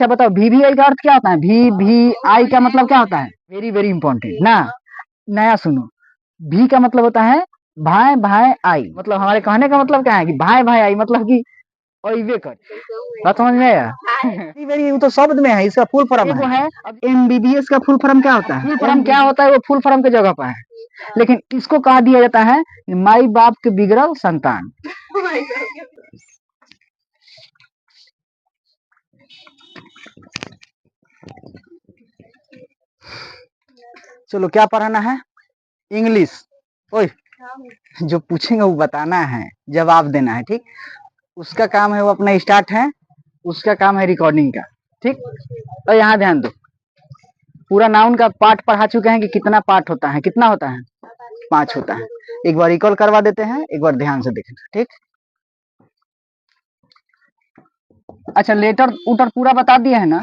अच्छा बताओ, VVI का अर्थ क्या होता है? VVI का मतलब क्या होता है? वेरी वेरी इंपॉर्टेंट ना, नया सुनो। भी का मतलब होता है भाई भाई आई, मतलब हमारे कहने का मतलब क्या है कि भाई भाई आई मतलब कि अइबे कर। बात समझ में आया? वेरी वेरी, वो तो शब्द में है, इसका फुल फॉर्म है। अब MBBS का फुल फॉर्म क्या होता है? फुल फॉर्म क्या होता है? वो फुल फॉर्म के जगह पर है, लेकिन इसको कहा दिया जाता है माई बाप के बिगड़ल संतान। चलो क्या पढ़ाना है? इंग्लिश। ओए, जो पूछेंगे वो बताना है, जवाब देना है, ठीक? उसका काम है वो अपना स्टार्ट है, उसका काम है रिकॉर्डिंग का, ठीक? और यहाँ ध्यान दो, पूरा नाउन का पार्ट पढ़ा चुके हैं कि कितना पार्ट होता है, कितना होता है? 5 होता है। एक बार रिकॉल करवा देते हैं, एक बार ध्यान से देखना, ठीक? अच्छा, लेटर उटर पूरा बता दिए है ना?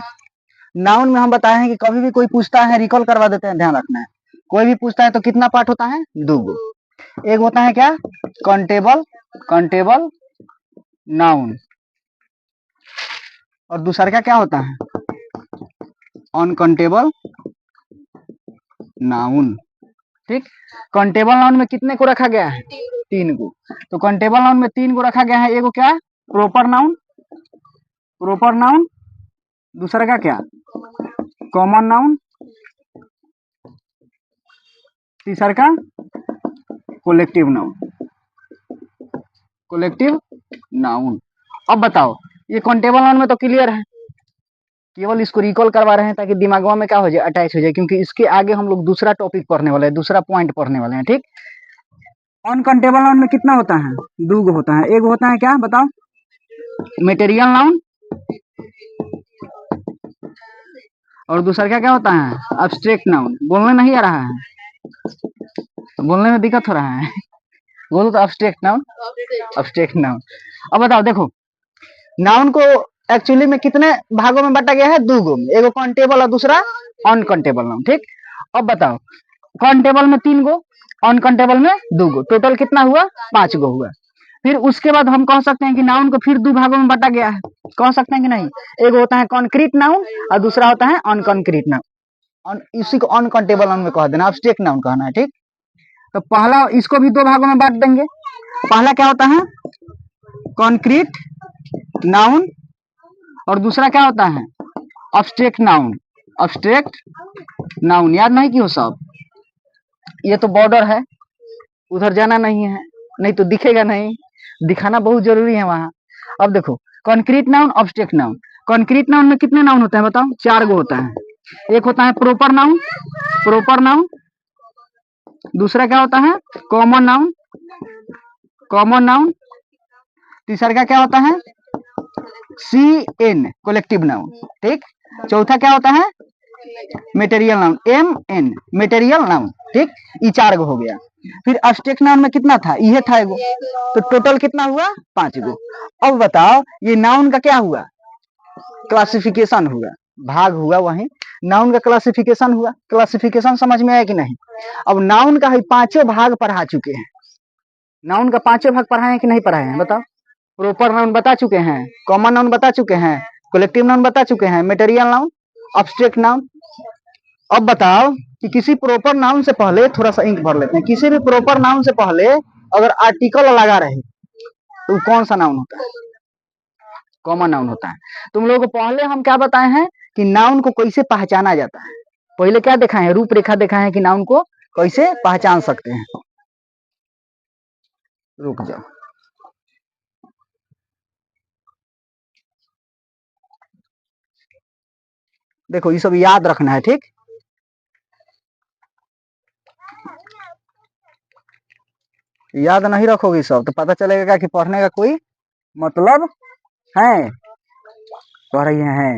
नाउन में हम बताए हैं कि कभी भी कोई पूछता है, रिकॉल करवा देते हैं, ध्यान रखना है। कोई भी पूछता है तो कितना पार्ट होता है? 2 गो। एक होता है क्या? काउंटेबल, काउंटेबल नाउन, और दूसरा का क्या होता है? अनकाउंटेबल नाउन, ठीक? काउंटेबल नाउन में कितने को रखा गया है? 3 गो। तो काउंटेबल नाउन में 3 गो रखा गया है। एगो क्या? Proper noun, proper noun. दूसरा का क्या? Common noun. तीसरा का कोलेक्टिव नाउन, कोलेक्टिव नाउन। अब बताओ, ये काउंटेबल नाउन में तो क्लियर है, केवल इसको रिकॉल करवा रहे हैं ताकि दिमागवा में क्या हो जाए? अटैच हो जाए, क्योंकि इसके आगे हम लोग दूसरा टॉपिक पढ़ने वाले हैं, दूसरा पॉइंट पढ़ने वाले हैं, ठीक? अनकाउंटेबल नाउन में कितना होता है? 2 गो होता है। एक होता है क्या बताओ? मटेरियल नाउन, और दूसरा क्या क्या होता है? Abstract noun. बोलने नहीं आ रहा है? बोलने में दिक्कत हो रहा है? बोलो तो अब्स्ट्रैक्ट नाउन, अब्स्ट्रैक्ट नाउन। अब बताओ, देखो नाउन को एक्चुअली में कितने भागों में बांटा गया है? 2 गो में, एगो काउंटेबल और दूसरा अनकाउंटेबल नाउन, ठीक? अब बताओ, काउंटेबल में 3 गो, अनकाउंटेबल में 2 गो, टोटल कितना हुआ? 5 गो हुआ। फिर उसके बाद हम कह सकते हैं कि नाउन को फिर 2 भागों में बांटा गया है, कह सकते हैं कि नहीं? एक होता है कॉन्क्रीट नाउन और दूसरा होता है अनकॉन्क्रीट नाउन। इसी को अनकाउंटेबल नाउन में कह देना, अब्स्ट्रैक्ट नाउन कहना है, ठीक? तो पहला इसको भी 2 भागों में बांट देंगे। पहला क्या होता है? कॉन्क्रीट नाउन, और दूसरा क्या होता है? Abstract noun, abstract noun. याद नहीं कि हो सब? ये तो बॉर्डर है, उधर जाना नहीं है, नहीं तो दिखेगा नहीं, दिखाना बहुत जरूरी है वहां। अब देखो, concrete noun, abstract noun. Concrete noun में कितने नाउन होते हैं बताओ? 4 गो होता है। एक होता है प्रॉपर नाउन, प्रॉपर नाउन। दूसरा क्या होता है? Common noun, common noun. तीसरा का क्या होता है? CN, कलेक्टिव नाउन, ठीक? चौथा क्या होता है? Material noun, MN, material noun, ठीक? ये 4 गो हो गया। फिर अब्स्ट्रैक्ट नाउन में कितना था? ये था एगो, तो टोटल कितना हुआ? 5 गो। अब बताओ, ये नाउन का क्या हुआ? क्लासिफिकेशन हुआ, भाग हुआ, वहीं नाउन का क्लासिफिकेशन हुआ। क्लासिफिकेशन समझ में आया कि नहीं? अब नाउन का 5 भाग पढ़ा चुके हैं, नाउन का 5 भाग पढ़ाए हैं कि नहीं पढ़ाए हैं बताओ? प्रॉपर नाउन बता चुके हैं, कॉमन नाउन बता चुके हैं, कलेक्टिव नाउन बता चुके हैं, मटेरियल नाउन, अब्स्ट्रैक्ट नाउन। अब बताओ कि किसी प्रॉपर नाउन से पहले, थोड़ा सा इंक भर लेते हैं, किसी भी प्रॉपर नाउन से पहले अगर आर्टिकल लगा रहे तो कौन सा नाउन होता है? कॉमन नाउन होता है। तुम लोगों को पहले हम क्या बताए हैं कि नाउन को कैसे पहचाना जाता है? पहले क्या देखा है? रूपरेखा देखा है कि नाउन को कैसे पहचान सकते हैं। रुक जाओ, देखो ये सब याद रखना है, ठीक? याद नहीं रखोगे सब तो पता चलेगा कि पढ़ने का कोई मतलब है। पढ़ रही है,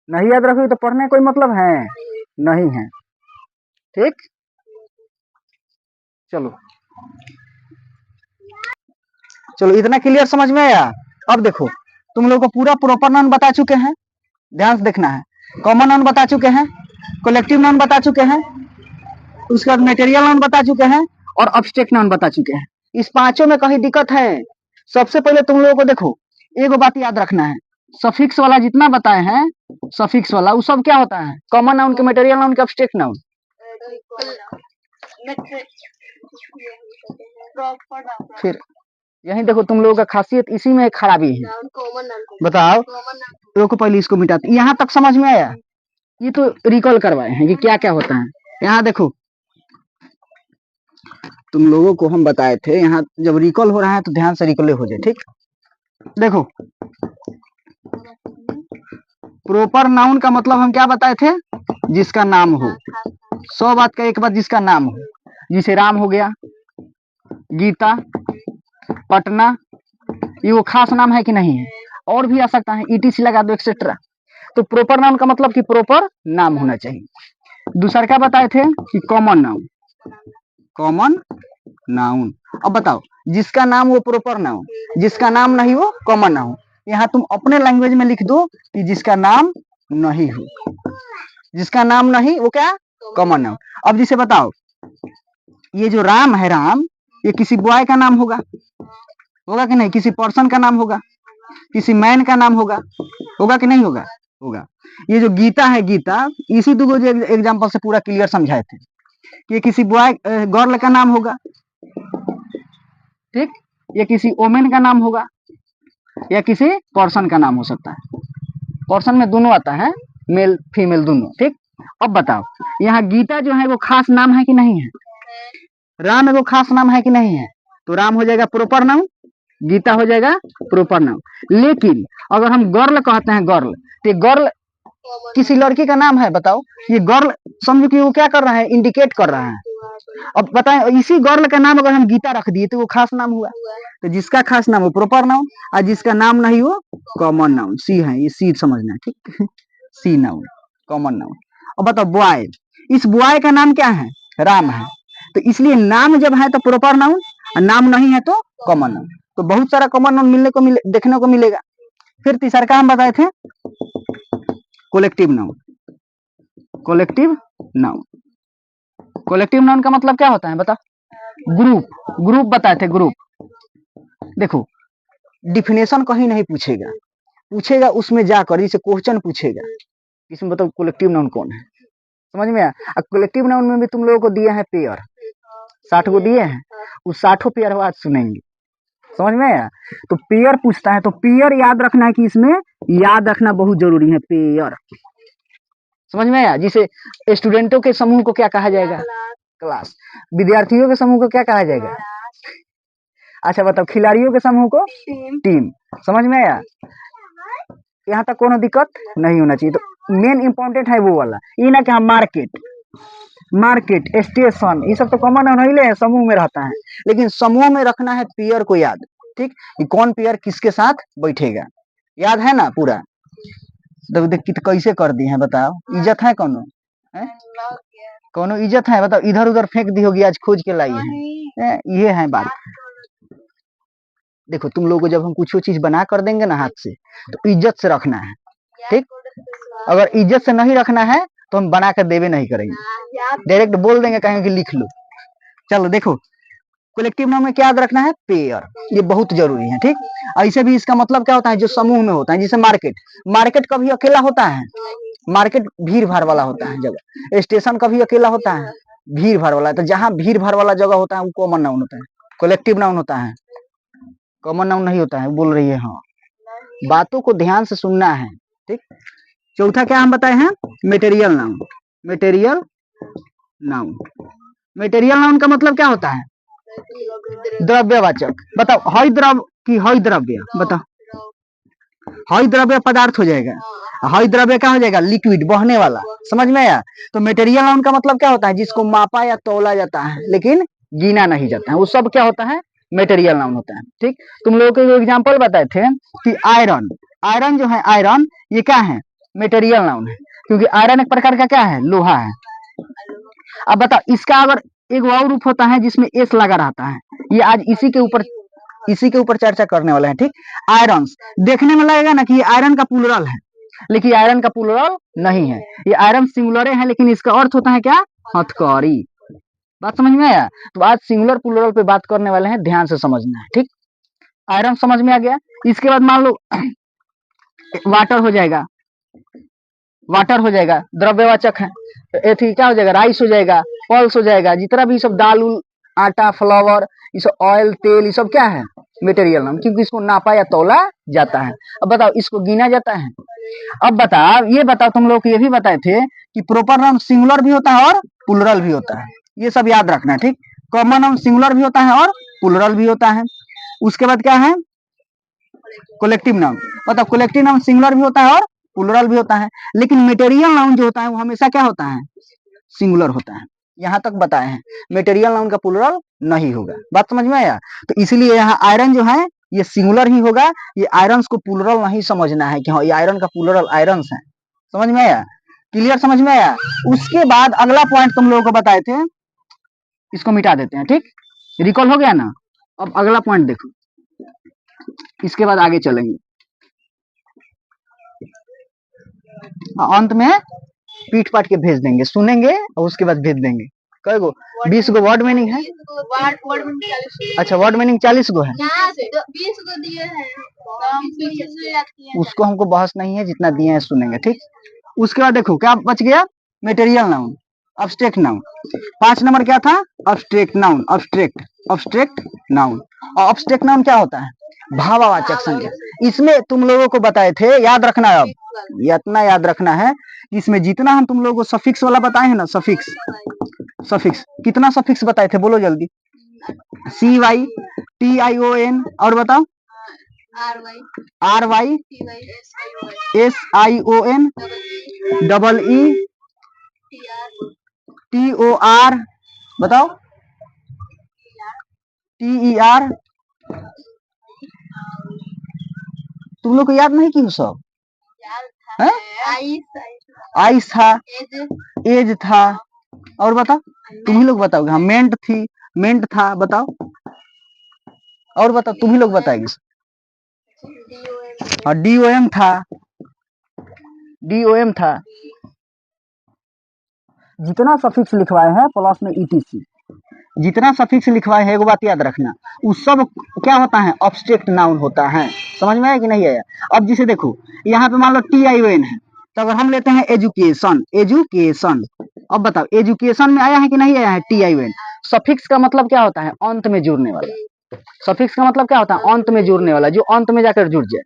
नहीं याद रखोगे तो पढ़ने का कोई मतलब है नहीं है, ठीक? चलो चलो, इतना क्लियर समझ में आया? अब देखो, तुम लोग को पूरा प्रॉपर नाउन बता चुके हैं, ध्यान से देखना है। कॉमन नाउन बता चुके हैं, कलेक्टिव नाउन बता चुके हैं, उसके बाद मटेरियल नाउन बता चुके हैं, और अब्स्ट्रैक्ट नाउन बता चुके हैं। इस 5 में कहीं दिक्कत है? सबसे पहले तुम लोगों को देखो, एक बात याद रखना है, सफिक्स वाला जितना बताए हैं, सफिक्स वाला वो सब क्या होता है? कॉमन नाउन के, मटेरियल नाउन के, एब्स्ट्रैक्ट नाउन। फिर यही देखो तुम लोगों का खासियत इसी में खराबी है। बताओ, देखो पहले इसको मिटाते, यहाँ तक समझ में आया? ये तो रिकॉल करवाए हैं कि क्या क्या होता है। यहाँ देखो तुम लोगों को हम बताए थे, यहाँ जब रिकॉल हो रहा है तो ध्यान से रिकॉल हो जाए, ठीक? देखो प्रॉपर नाउन का मतलब हम क्या बताए थे? जिसका नाम हो। 100 बात का एक बात, जिसका नाम हो। जिसे राम हो गया, गीता, पटना, ये वो खास नाम है कि नहीं है? और भी आ सकता है, ईटीसी लगा दो, एक्सेट्रा। तो प्रॉपर नाउन का मतलब कि प्रॉपर नाम होना चाहिए। दूसरा क्या बताए थे कि कॉमन नाउन। Common noun. अब बताओ, जिसका नाम वो प्रॉपर नाउन, जिसका नाम नहीं वो कॉमन नाउन। यहाँ तुम अपने लैंग्वेज में लिख दो कि जिसका नाम नहीं हो, जिसका नाम नहीं वो क्या? Common noun. अब जिसे बताओ, ये जो राम है, राम, ये किसी बॉय का नाम होगा, होगा कि नहीं? किसी पर्सन का नाम होगा, किसी मैन का नाम होगा, होगा कि नहीं होगा? होगा। ये जो गीता है, गीता, इसी दो एग्जाम्पल से पूरा क्लियर समझाए थे। ये किसी बॉय गर्ल का नाम होगा, ठीक? ये किसी ओमेन का नाम होगा, या किसी पर्सन का नाम हो सकता है। पर्सन में दोनों आता है, मेल फीमेल दोनों, ठीक? अब बताओ, यहाँ गीता जो है वो खास नाम है कि नहीं है? राम एगो खास नाम है कि नहीं है? तो राम हो जाएगा प्रॉपर नाउन, गीता हो जाएगा प्रॉपर नाउन। लेकिन अगर हम गर्ल कहते हैं, गर्ल, तो गर्ल किसी लड़की का नाम है। बताओ, ये गर्ल समझो कि वो क्या कर रहा है? इंडिकेट कर रहा है। अब बताएं, इसी गर्ल का नाम अगर हम गीता रख दिए तो वो खास नाम हुआ। तो जिसका खास नाम हो प्रॉपर नाउन, और जिसका नाम नहीं हो कॉमन नाउन। सी है, ये सी समझना है, ठीक? सी नाउन, कॉमन नाउन। अब बताओ बॉय, इस बॉय का नाम क्या है? राम है। तो इसलिए नाम जब है तो प्रॉपर नाउन, और नाम नहीं है तो कॉमन नाउन। तो बहुत सारा कॉमन नाउन देखने को मिलेगा। फिर तीसरा का हम बताए थे collective noun. Collective noun, collective noun का मतलब क्या होता है? बता। ग्रुप, ग्रुप बताए थे, ग्रुप। देखो डिफिनेशन कहीं नहीं पूछेगा, पूछेगा उसमें जाकर, जैसे क्वेश्चन पूछेगा इसमें बताओ कोलेक्टिव नाउन कौन है। समझ में आया? कोलेक्टिव नाउन में भी तुम लोगों को दिए हैं पेयर, 60 को दिए हैं। उस 60 पेयर आज सुनेंगे। समझ में आया? तो पेयर पूछता है, तो पेयर याद रखना है कि इसमें याद रखना बहुत जरूरी है, पेयर। समझ में आया? जिसे स्टूडेंटों के समूह को क्या कहा जाएगा? क्लास। विद्यार्थियों के समूह को क्या कहा जाएगा? अच्छा बताओ, खिलाड़ियों के समूह को? टीम। समझ में आया? यहाँ तक कोनो दिक्कत नहीं होना चाहिए। तो मेन इंपॉर्टेंट है वो वाला, ये ना कि हम मार्केट, मार्केट, स्टेशन, ये सब तो कॉमन नहीं ले, समूह में रहता है। लेकिन समूह में रखना है पेयर को याद, ठीक? कि कौन पेयर किसके साथ बैठेगा, याद है ना पूरा? देख कैसे कर दी है, बताओ। इज्जत है कोनो? कोनो इज्जत है? बताओ, इधर उधर फेंक दी होगी, आज खोज के लाई है। ये है बात। देखो तुम लोगों को जब हम कुछ चीज बना कर देंगे ना हाथ से, तो इज्जत से रखना है, ठीक? अगर इज्जत से नहीं रखना है तो हम बना कर देवे नहीं करेंगे, डायरेक्ट बोल देंगे, कहेंगे लिख लो। चलो देखो, कलेक्टिव नाउन में क्या याद रखना है? पेयर। ये बहुत जरूरी है, ठीक? ऐसे भी इसका मतलब क्या होता है? जो समूह में होता है, जैसे मार्केट, मार्केट कभी अकेला होता है? मार्केट भीड़ भाड़ वाला होता है जगह। स्टेशन कभी अकेला होता है? भीड़ भाड़ वाला। तो जहाँ भीड़ भाड़ वाला जगह होता है वो कॉमन नाउन होता है, कलेक्टिव नाउन होता है, कॉमन नाउन नहीं होता है। बोल रही है, हाँ, बातों को ध्यान से सुनना है, ठीक? चौथा क्या हम बताए हैं? Material noun. Material noun, material noun का मतलब क्या होता है? द्रव्यवाचक। बताओ, हई द्रव्य की हई द्रव्य, बताओ। हई द्रव्य पदार्थ हो जाएगा, हई द्रव्य क्या हो जाएगा? लिक्विड, बहने वाला। समझ में आया? तो मटेरियल नाउन का मतलब क्या होता है? जिसको मापा या तोला जाता है लेकिन गिना नहीं जाता है, वो सब क्या होता है? मटेरियल नाउन होता है, ठीक? तुम लोगों को एग्जाम्पल बताए थे कि आयरन, आयरन जो है, आयरन ये क्या है? मटेरियल नाउन है, क्योंकि आयरन एक प्रकार का क्या है? लोहा है। अब बताओ, इसका अगर एक और रूप होता है जिसमें एस लगा रहता है, ये आज इसी के ऊपर चर्चा करने वाले हैं, ठीक? आयरन देखने में लगेगा ना कि ये आयरन का प्लूरल है, लेकिन आयरन का प्लूरल नहीं है, ये आयरन सिंगुलर है, लेकिन इसका अर्थ होता है क्या? हथकड़ी। बात समझ में आया? तो आज सिंगुलर प्लूरल पे बात करने वाले हैं, ध्यान से समझना है, ठीक? आयरन समझ में आ गया। इसके बाद मान लो वाटर हो जाएगा, वाटर हो जाएगा, द्रव्यवाचक है। एथी क्या हो जाएगा, राइस हो जाएगा, पल्स हो जाएगा, जितना भी सब दाल उल आटा फ्लावर ये सब ऑयल तेल ये सब क्या है, मटेरियल नाम, क्योंकि इसको नापा या तौला जाता है। अब बताओ इसको गिना जाता है। अब बताओ ये बताओ, तुम लोग को ये भी बताए थे कि प्रोपर नाउन सिंगुलर भी होता है और प्लुरल भी होता है, ये सब याद रखना है, ठीक। कॉमन नाउन सिंगुलर भी होता है और प्लुरल भी होता है। उसके बाद क्या है, कलेक्टिव नाउन। बताओ कलेक्टिव नाउन सिंगुलर भी होता है और प्लुरल भी होता है, लेकिन मटेरियल नाउन जो होता है वो हमेशा क्या होता है, सिंगुलर होता है। यहाँ तक बताए हैं, मटेरियल नाउन का प्लुरल नहीं होगा। बात समझ में आया। तो इसलिए यहाँ आयरन जो है ये सिंगुलर ही होगा, ये आयरन्स को प्लुरल नहीं समझना है कि हाँ ये आयरन का प्लुरल आयरन्स है। समझ में आया, क्लियर, समझ में आया। उसके बाद अगला पॉइंट तुम लोगों को बताए थे, इसको मिटा देते हैं, ठीक, रिकॉल हो गया ना। अब अगला पॉइंट देखो, इसके बाद आगे चलेंगे। अंत में पीट पाट के भेज देंगे, सुनेंगे और उसके बाद भेज देंगे। कई गो 20 गो वर्ड मीनिंग है। अच्छा वर्ड मीनिंग 40 गो है, 20 गो दिए हैं, उसको हमको बहस नहीं है, जितना दिए हैं सुनेंगे, ठीक। उसके बाद देखो क्या बच गया, material noun, abstract noun. 5 number क्या था, abstract noun, abstract, abstract noun. और अब्स्ट्रैक्ट नाउन क्या होता है, भाववाचक संज्ञा। इसमें तुम लोगों को बताए थे, याद रखना है, अब इतना याद रखना है, इसमें जितना हम तुम लोगों को सफिक्स वाला बताए हैं ना, सफिक्स, सफिक्स कितना सफिक्स बताए थे, बोलो जल्दी। CY TION, और बताओ RY SION EETOR, बताओ TER। तुम लोग को याद नहीं की सब है, आइस था, एज था, और बताओ तुम ही लोग बताओगे। हाँ मेंट थी, मेंट था, बताओ और बताओ, तुम ही लोग बताएंगे। और DOM था, DOM था। जितना सफिक्स लिखवाए हैं प्लस में ETC, जितना सफिक्स लिखवाए हैं, एक बात याद रखना, उस सब क्या होता है, अब्स्ट्रैक्ट नाउन होता है। समझ में आया कि नहीं आया। अब जिसे देखो यहाँ पे मान लो TION है, तो अगर हम लेते हैं एजुकेशन, एजुकेशन, अब बताओ एजुकेशन में आया है कि नहीं आया है TION। सफिक्स का मतलब क्या होता है, अंत में जुड़ने वाला। सफिक्स का मतलब क्या होता है, अंत में जुड़ने वाला, जो अंत में जाकर जुड़ जाए,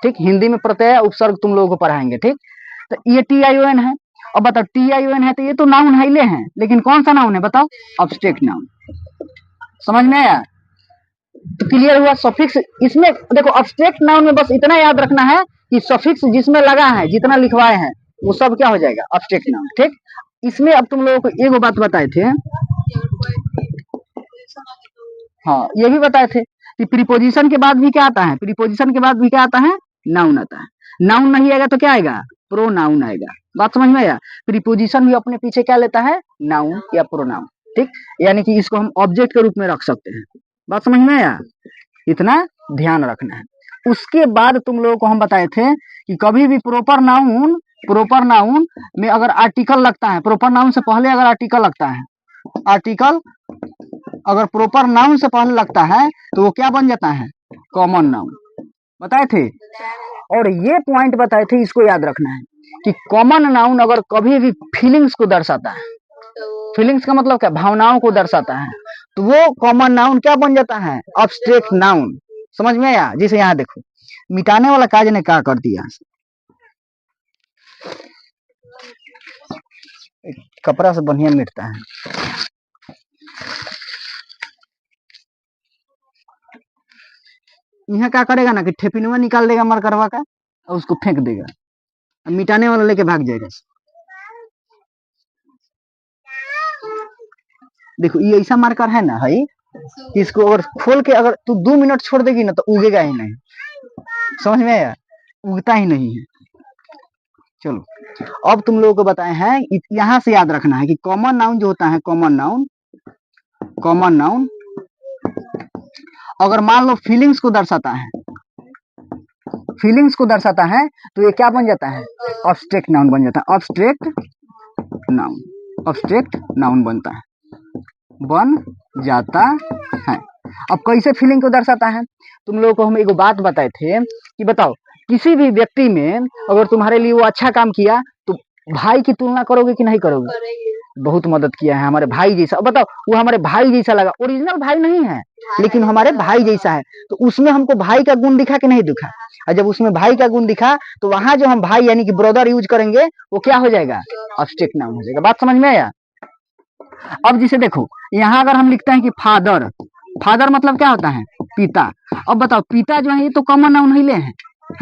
ठीक। हिंदी में प्रत्यय उपसर्ग तुम लोगों को पढ़ाएंगे, ठीक। तो ये TION है। अब बताओ TION है तो ये तो नाउन है, हैं, लेकिन कौन सा नाउन है बताओ, अब्स्ट्रैक्ट नाउन। समझ में आया, तो क्लियर हुआ। सफिक्स इसमें देखो, अब्स्ट्रैक्ट नाउन में बस इतना याद रखना है कि सफिक्स जिसमें लगा है, जितना लिखवाए हैं वो सब क्या हो जाएगा, अब्स्ट्रैक्ट नाउन, ठीक। इसमें अब तुम लोगों को एक बात बताए थे, हाँ ये भी बताए थे कि प्रीपोजिशन के बाद भी क्या आता है, प्रीपोजिशन के बाद भी क्या आता है, नाउन आता है। नाउन नहीं आएगा तो क्या आएगा, प्रोनाउन आएगा। बात समझ में आया। प्रीपोजिशन भी अपने पीछे क्या लेता है, नाउन या प्रोनाउन, ठीक। यानी कि इसको हम ऑब्जेक्ट के रूप में रख सकते हैं। बात समझ में आया, इतना ध्यान रखना है। उसके बाद तुम लोगों को हम बताए थे कि कभी भी प्रोपर नाउन में अगर आर्टिकल लगता है, प्रोपर नाउन से पहले अगर आर्टिकल लगता है, आर्टिकल अगर प्रोपर नाउन से पहले लगता है तो वो क्या बन जाता है, कॉमन नाउन। बताए थे, और ये पॉइंट बताए थे, इसको याद रखना है कि कॉमन नाउन अगर कभी भी फीलिंग्स को दर्शाता है, फीलिंग्स का मतलब क्या, भावनाओं को दर्शाता है, तो वो कॉमन नाउन क्या बन जाता है, अब्स्ट्रैक्ट नाउन। समझ में आया। जैसे यहाँ देखो, मिटाने वाला काज ने क्या कर दिया, कपड़ा से बढ़िया मिटता है। यहाँ क्या करेगा ना कि ठेपिनवा निकाल देगा मरकरवा का और उसको फेंक देगा, मिटाने वाला लेके भाग जाएगा। देखो ये ऐसा मार्कर है ना, है कि इसको अगर खोल के अगर तू 2 मिनट छोड़ देगी ना तो उगेगा ही नहीं। समझ में आया, उगता ही नहीं है। चलो अब तुम लोगों को बताए हैं, यहाँ से याद रखना है कि कॉमन नाउन जो होता है, कॉमन नाउन अगर मान लो फीलिंग्स को दर्शाता है, फीलिंग्स को दर्शाता है तो ये क्या बन जाता है, अब्स्ट्रैक्ट नाउन बन जाता है। अब्स्ट्रैक्ट नाउन बनता है, बन जाता है। अब कैसे फीलिंग को दर्शाता है, तुम लोगों को हम एक बात बताए थे कि बताओ किसी भी व्यक्ति में अगर तुम्हारे लिए वो अच्छा काम किया तो भाई की तुलना करोगे कि नहीं करोगे? करेंगे। बहुत मदद किया है हमारे भाई जैसा। बताओ वो हमारे भाई जैसा लगा, ओरिजिनल भाई नहीं है लेकिन हमारे भाई जैसा है, तो उसमें हमको भाई का गुण दिखा कि नहीं दिखा? और जब उसमें भाई का गुण दिखा तो वहां जो हम भाई यानी कि ब्रदर यूज करेंगे वो क्या हो जाएगा? ऑब्जेक्ट नाउन हो जाएगा। बात समझ में आया? अब जिसे देखो यहाँ अगर हम लिखते हैं कि फादर, फादर मतलब क्या होता है? पिता। अब बताओ पिता जो है ये तो कॉमन नाउन ही ले है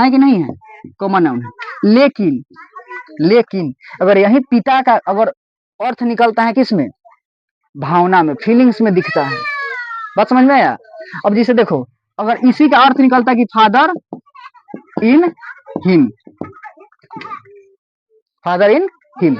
कि नहीं है? कॉमन नाउन है। लेकिन लेकिन अगर यही पिता का अगर अर्थ निकलता है किस में? भावना में, फीलिंग्स में दिखता है। बात समझ में आया? अब जिसे देखो अगर इसी का अर्थ निकलता है कि father in him, father in him,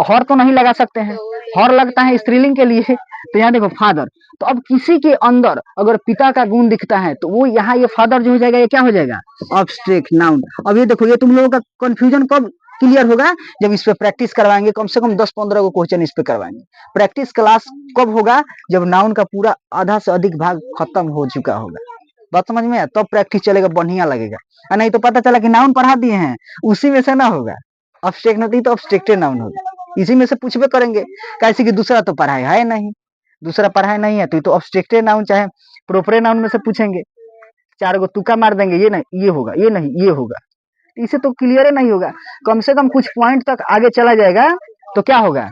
हर तो नहीं लगा सकते हैं, हर लगता है स्त्रीलिंग के लिए, तो यहाँ देखो फादर। तो अब किसी के अंदर अगर पिता का गुण दिखता है तो वो यहाँ ये फादर जो हो जाएगा ये क्या हो जाएगा? Obstruct noun. अब ये देखो ये तुम लोगों का कंफ्यूजन कब क्लियर होगा? जब इस पे प्रैक्टिस करवाएंगे, कम से कम 10-15 को क्वेश्चन इस पे करवाएंगे। प्रैक्टिस क्लास कब होगा? जब नाउन का पूरा आधा से अधिक भाग खत्म हो चुका होगा। बात समझ में आया? तब प्रैक्टिस चलेगा, बढ़िया लगेगा। नहीं तो पता चला कि नाउन पढ़ा दिए हैं उसी में से ना होगा, ऑब्स्ट्रैक्ट नहीं तो ऑब्स्ट्रैक्टेड नाउन होगा। इसी में से पूछबे करेंगे, कैसे कि दूसरा तो पढ़ाई है नहीं, दूसरा पढ़ाई नहीं है तो ऑब्स्ट्रैक्टेड नाउन चाहे प्रोपर नाउन में से पूछेंगे, 4 गो तुक्का मार देंगे, ये नहीं ये होगा, ये नहीं ये होगा, इसे तो क्लियर नहीं होगा। कम से कम कुछ पॉइंट तक आगे चला जाएगा तो क्या होगा?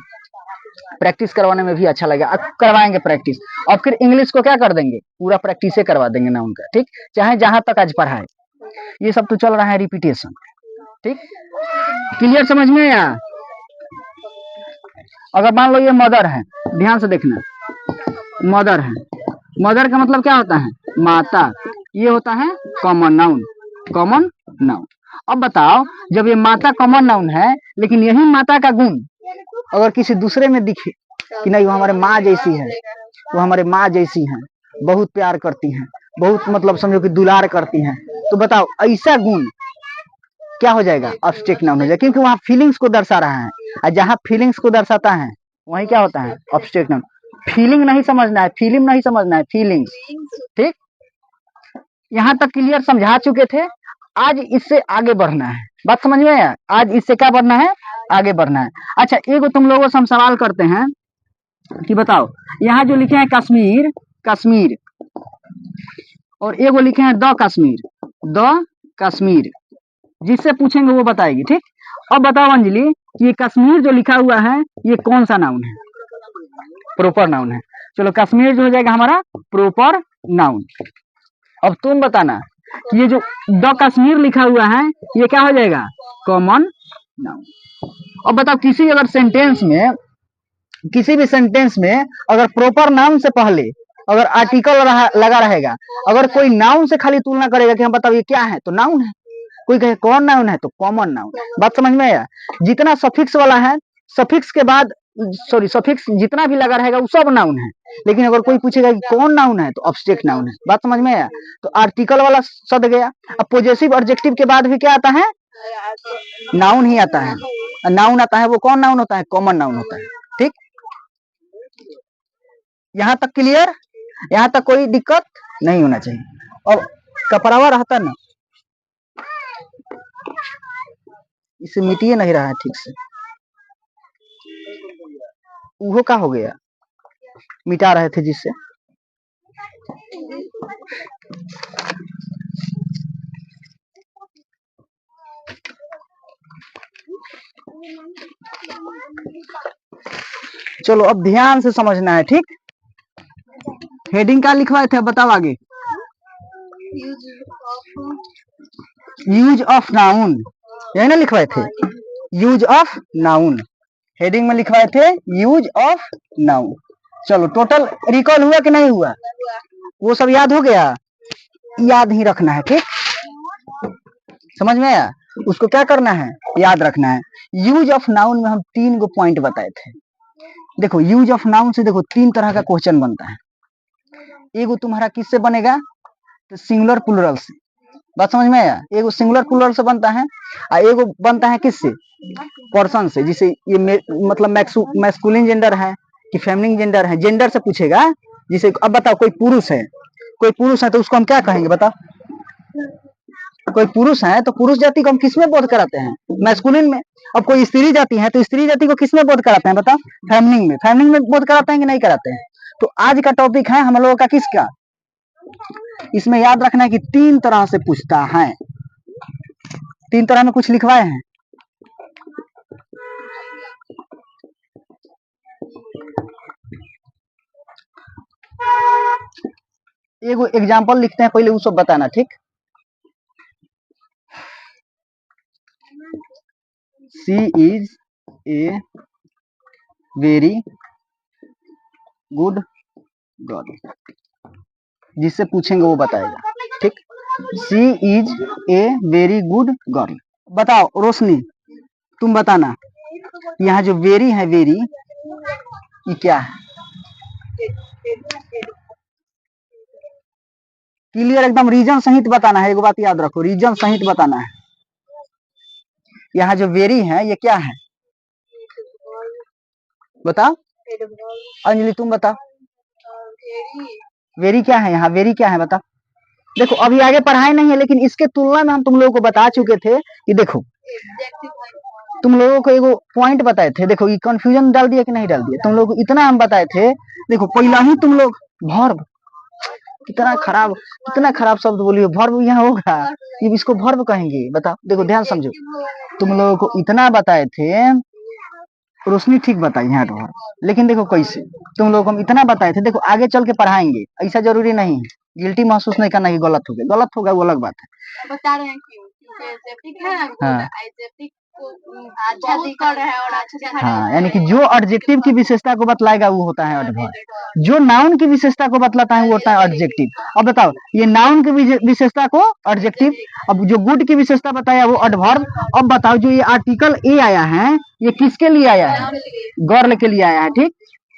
प्रैक्टिस करवाने में भी अच्छा लगेगा। अब करवाएंगे प्रैक्टिस, और फिर इंग्लिश को क्या कर देंगे? पूरा प्रैक्टिस करवा देंगे नाउन का, ठीक? चाहे जहां तक आज पढ़ाए, ये सब तो चल रहा है रिपीटेशन, ठीक? क्लियर समझ में आया? अगर मान लो ये मदर है, ध्यान से देखना, मदर है, मदर का मतलब क्या होता है? माता। ये होता है कॉमन नाउन, कॉमन नाउन। अब बताओ जब ये माता कॉमन नाउन है लेकिन यही माता का गुण अगर किसी दूसरे में दिखे कि नहीं वो हमारे माँ जैसी है, वो हमारे माँ जैसी हैं, बहुत प्यार करती हैं, बहुत मतलब समझो कि दुलार करती हैं, तो बताओ ऐसा गुण क्या हो जाएगा? ऑब्स्ट्रैक्ट नाउन हो जाएगा, क्योंकि वहां फीलिंग्स को दर्शा रहा है, और जहां फीलिंग्स को दर्शाता है वही क्या होता है? Obstruct noun. फीलिंग नहीं समझना है, फीलिंग नहीं समझना है, फीलिंग्स, ठीक? यहाँ तक क्लियर समझा चुके थे। आज इससे आगे बढ़ना है। बात समझ में आया? आज इससे क्या बढ़ना है? आगे बढ़ना है। अच्छा एक तुम लोगों से हम सवाल करते हैं कि बताओ यहाँ जो लिखे हैं कश्मीर, कश्मीर, और एगो लिखे हैं द कश्मीर, द कश्मीर, जिससे पूछेंगे वो बताएगी, ठीक? अब बताओ अंजलि कि ये कश्मीर जो लिखा हुआ है ये कौन सा नाउन है? प्रॉपर नाउन है। चलो कश्मीर जो हो जाएगा हमारा प्रॉपर नाउन। अब तुम बताना कि ये जो द कश्मीर लिखा हुआ है ये क्या हो जाएगा? Common noun. अब बताओ किसी अगर सेंटेंस में, किसी भी सेंटेंस में अगर प्रॉपर नाउन से पहले अगर आर्टिकल लगा रहेगा, अगर कोई नाउन से खाली तुलना करेगा कि हम बताओ ये क्या है, तो नाउन है। कोई कहे कौन नाउन है, तो कॉमन नाउन। बात समझ में आया? जितना सफिक्स वाला है, सफिक्स के बाद सॉरी सफिक्स जितना भी लगा रहेगा वो सब नाउन है, लेकिन अगर कोई पूछेगा कि कौन नाउन है तो ऑब्जेक्ट नाउन है। बात समझ में आया? तो आर्टिकल वाला शब्द गया। अब पॉजेसिव एडजेक्टिव के बाद भी क्या आता है? नाउन ही आता है। नाउन आता है वो कौन नाउन होता है? कॉमन नाउन होता है, ठीक? यहाँ तक क्लियर? यहाँ तक कोई दिक्कत नहीं होना चाहिए। और कपड़ावा रहता ना, इसे मिटिए नहीं रहा है ठीक से, वो क्या हो गया? मिटा रहे थे जिससे। चलो अब ध्यान से समझना है, ठीक? हेडिंग क्या लिखवाए थे बताओ आगे? यूज ऑफ नाउन, यही ना लिखवाए थे? यूज ऑफ नाउन हेडिंग में लिखवाए थे, यूज ऑफ नाउन। चलो टोटल रिकॉल हुआ कि नहीं हुआ? वो सब याद हो गया? याद ही रखना है, ठीक? समझ में आया? उसको क्या करना है? याद रखना है। यूज ऑफ नाउन में हम 3 गो पॉइंट बताए थे। देखो यूज ऑफ नाउन से देखो 3 तरह का क्वेश्चन बनता है। एगो तुम्हारा किससे बनेगा? तो सिंगुलर प्लूरल से। बात समझ में आया? एगो सिंगुलर प्लूरल से बनता है और एगो बनता है किससे? पर्सन से। जिसे ये मतलब मैस्कुलिन जेंडर है कि फेमिनिन जेंडर है, जेंडर से पूछेगा। जिसे अब बताओ कोई पुरुष है, कोई पुरुष है तो उसको हम क्या कहेंगे बताओ? कोई पुरुष है तो पुरुष जाति को हम किसमें बोध कराते हैं? मैस्कुलिन में। अब कोई स्त्री जाति है तो स्त्री जाति को किसमें बोध कराते हैं बताओ? फेमिनिन में। फेमिनिन में बोध कराते हैं कि नहीं कराते हैं? तो आज का टॉपिक है हम लोगों का किसका? इसमें याद रखना है कि 3 तरह से पूछता है। 3 तरह में कुछ लिखवाए हैं। एगो एग्जाम्पल लिखते हैं, पहले वो सब बताना, ठीक? She is a very good girl. जिससे पूछेंगे वो बताएगा, ठीक? She is a very good girl. बताओ रोशनी, तुम बताना, यहाँ जो वेरी है, वेरी ये क्या है? क्लियर एकदम रीजन सहित बताना है। एक बात याद रखो, रीजन सहित बताना है। यहाँ जो वेरी है ये क्या है? बताओ अंजलि, तुम बताओ वेरी क्या है? यहाँ वेरी क्या है बताओ? देखो अभी आगे पढ़ाई नहीं है, लेकिन इसके तुलना में हम तुम लोगों को बता चुके थे कि देखो तुम लोगों को एगो पॉइंट बताए थे। देखो ये कंफ्यूजन डाल दिया कि नहीं डाल दिया? तुम लोग को इतना हम बताए थे। देखो पहला ही तुम लोग वर्ब, कितना खराब शब्द बोलिए। वर्ब यहाँ होगा, ये इसको वर्ब कहेंगे? बताओ। देखो ध्यान समझो, तुम लोगों को इतना बताए थे, रोशनी ठीक बताई यहाँ तो, लेकिन देखो कैसे तुम लोग हम इतना बताए थे। देखो आगे चल के पढ़ाएंगे, ऐसा जरूरी नहीं है। गिल्टी महसूस नहीं करना कि गलत हो गया, गलत होगा वो अलग बात है। बता रहे हैं क्यों? क्योंकि एसेप्टिक है, हाँ। एसेप्टिक को अच्छा दिख रहा है और अच्छा दिख रहा है। हाँ, यानी कि जो एडजेक्टिव की विशेषता को बतलाएगा वो होता है एडवर्ब। जो नाउन की विशेषता को बतलाता है वो होता है एडजेक्टिव। अब बताओ, ये नाउन की विशेषता को एडजेक्टिव, अब जो गुड की विशेषता बताया वो एडवर्ब। अब बताओ जो ये आर्टिकल ए आया है ये किसके लिए आया है? गर्ल के लिए आया है, ठीक?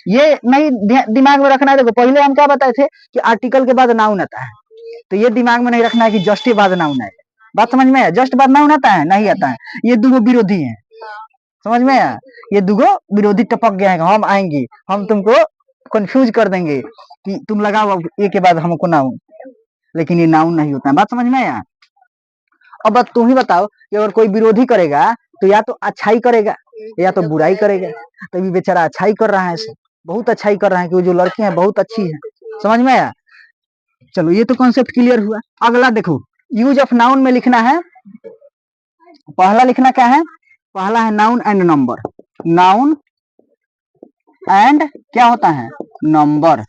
ये नहीं दिमाग में रखना है। देखो पहले हम क्या बताए थे कि आर्टिकल के बाद नाउन आता है, तो ये दिमाग में नहीं रखना है कि जस्ट के बाद नाउन आएगा। बात समझ में आया? जस्ट बाद नाउन आता है? नहीं आता है। ये दो विरोधी है, समझ में आया? ये दुगो विरोधी टपक गए हैं, हम आएंगे, हम तुमको कंफ्यूज कर देंगे कि तुम लगाओ ए के बाद हमको नाउन, लेकिन ये नाउन नहीं होता है। बात समझ में आया? अब तुम ही बताओ कि अगर कोई विरोधी करेगा तो या तो अच्छाई करेगा या तो बुराई करेगा। तो ये बेचारा अच्छाई कर रहा है, बहुत अच्छाई कर रहा है कि वो जो लड़की है बहुत अच्छी है। समझ में आया? चलो ये तो कॉन्सेप्ट क्लियर हुआ। अगला देखो, यूज ऑफ नाउन में लिखना है। पहला लिखना क्या है? पहला है noun and number. Noun and क्या होता है? नंबर।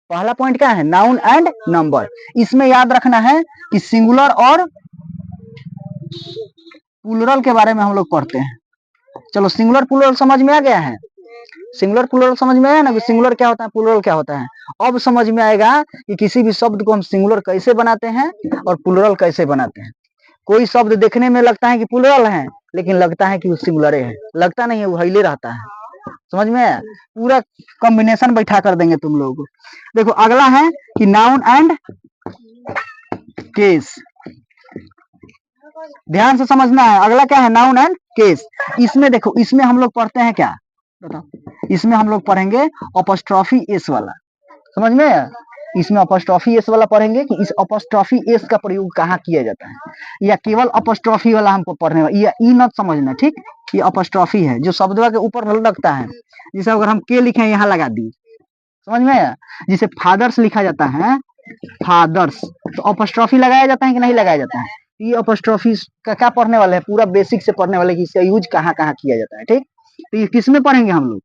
पहला पॉइंट क्या है? Noun and number. इसमें याद रखना है कि सिंगुलर और प्लूरल के बारे में हम लोग पढ़ते हैं। चलो सिंगुलर प्लूरल समझ में आ गया है? सिंगुलर प्लूरल समझ में आया ना कि सिंगुलर क्या होता है, प्लूरल क्या होता है? अब समझ में आएगा कि किसी भी शब्द को हम सिंगुलर कैसे बनाते हैं और प्लूरल कैसे बनाते हैं। कोई शब्द देखने में लगता है कि प्लूरल है, लेकिन लगता है कि वो सिंगुलर है। लगता नहीं है, वो हईले रहता है। समझ में आया? पूरा कॉम्बिनेशन बैठा कर देंगे तुम लोगों को। देखो अगला है कि नाउन एंड केस। ध्यान से समझना है। अगला क्या है? Noun and case. इसमें देखो, इसमें हम लोग पढ़ते हैं क्या बताओ? इसमें हम लोग पढ़ेंगे अपॉस्ट्रोफी एस वाला। समझ में आया? इसमें अपॉस्ट्रोफी एस वाला पढ़ेंगे कि इस अपॉस्ट्रोफी एस का प्रयोग कहाँ किया जाता है, या केवल अपॉस्ट्रोफी वाला हमको पढ़ने वाला। या ई मत समझना, ठीक? ये अपॉस्ट्रोफी है जो शब्द के ऊपर लगता है। जैसे अगर हम के लिखे यहाँ लगा दी, समझ में आया? जिसे फादर्स लिखा जाता है, फादर्स, तो अपॉस्ट्रोफी लगाया जाता है कि नहीं लगाया जाता है? ये अपॉस्ट्रोफी का क्या पढ़ने वाले हैं? पूरा बेसिक से पढ़ने वाले कि इसका यूज कहाँ कहाँ किया जाता है, ठीक? तो ये किस में पढ़ेंगे हम लोग?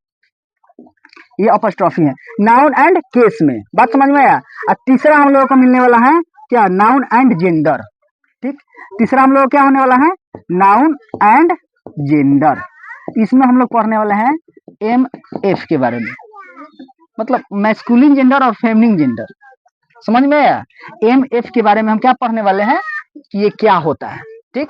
ये अपॉस्ट्रोफी है नाउन एंड केस में। बात समझ में आया? और तीसरा हम लोगों को मिलने वाला है क्या? नाउन एंड जेंडर, ठीक? तीसरा हम लोग क्या होने वाला है? Noun and gender. इसमें हम लोग पढ़ने वाले हैं एम एफ के बारे में, मतलब मैस्कुलिन जेंडर और फेमिनिन जेंडर। समझ में आया? एम एफ के बारे में हम क्या पढ़ने वाले हैं कि ये क्या होता है, ठीक?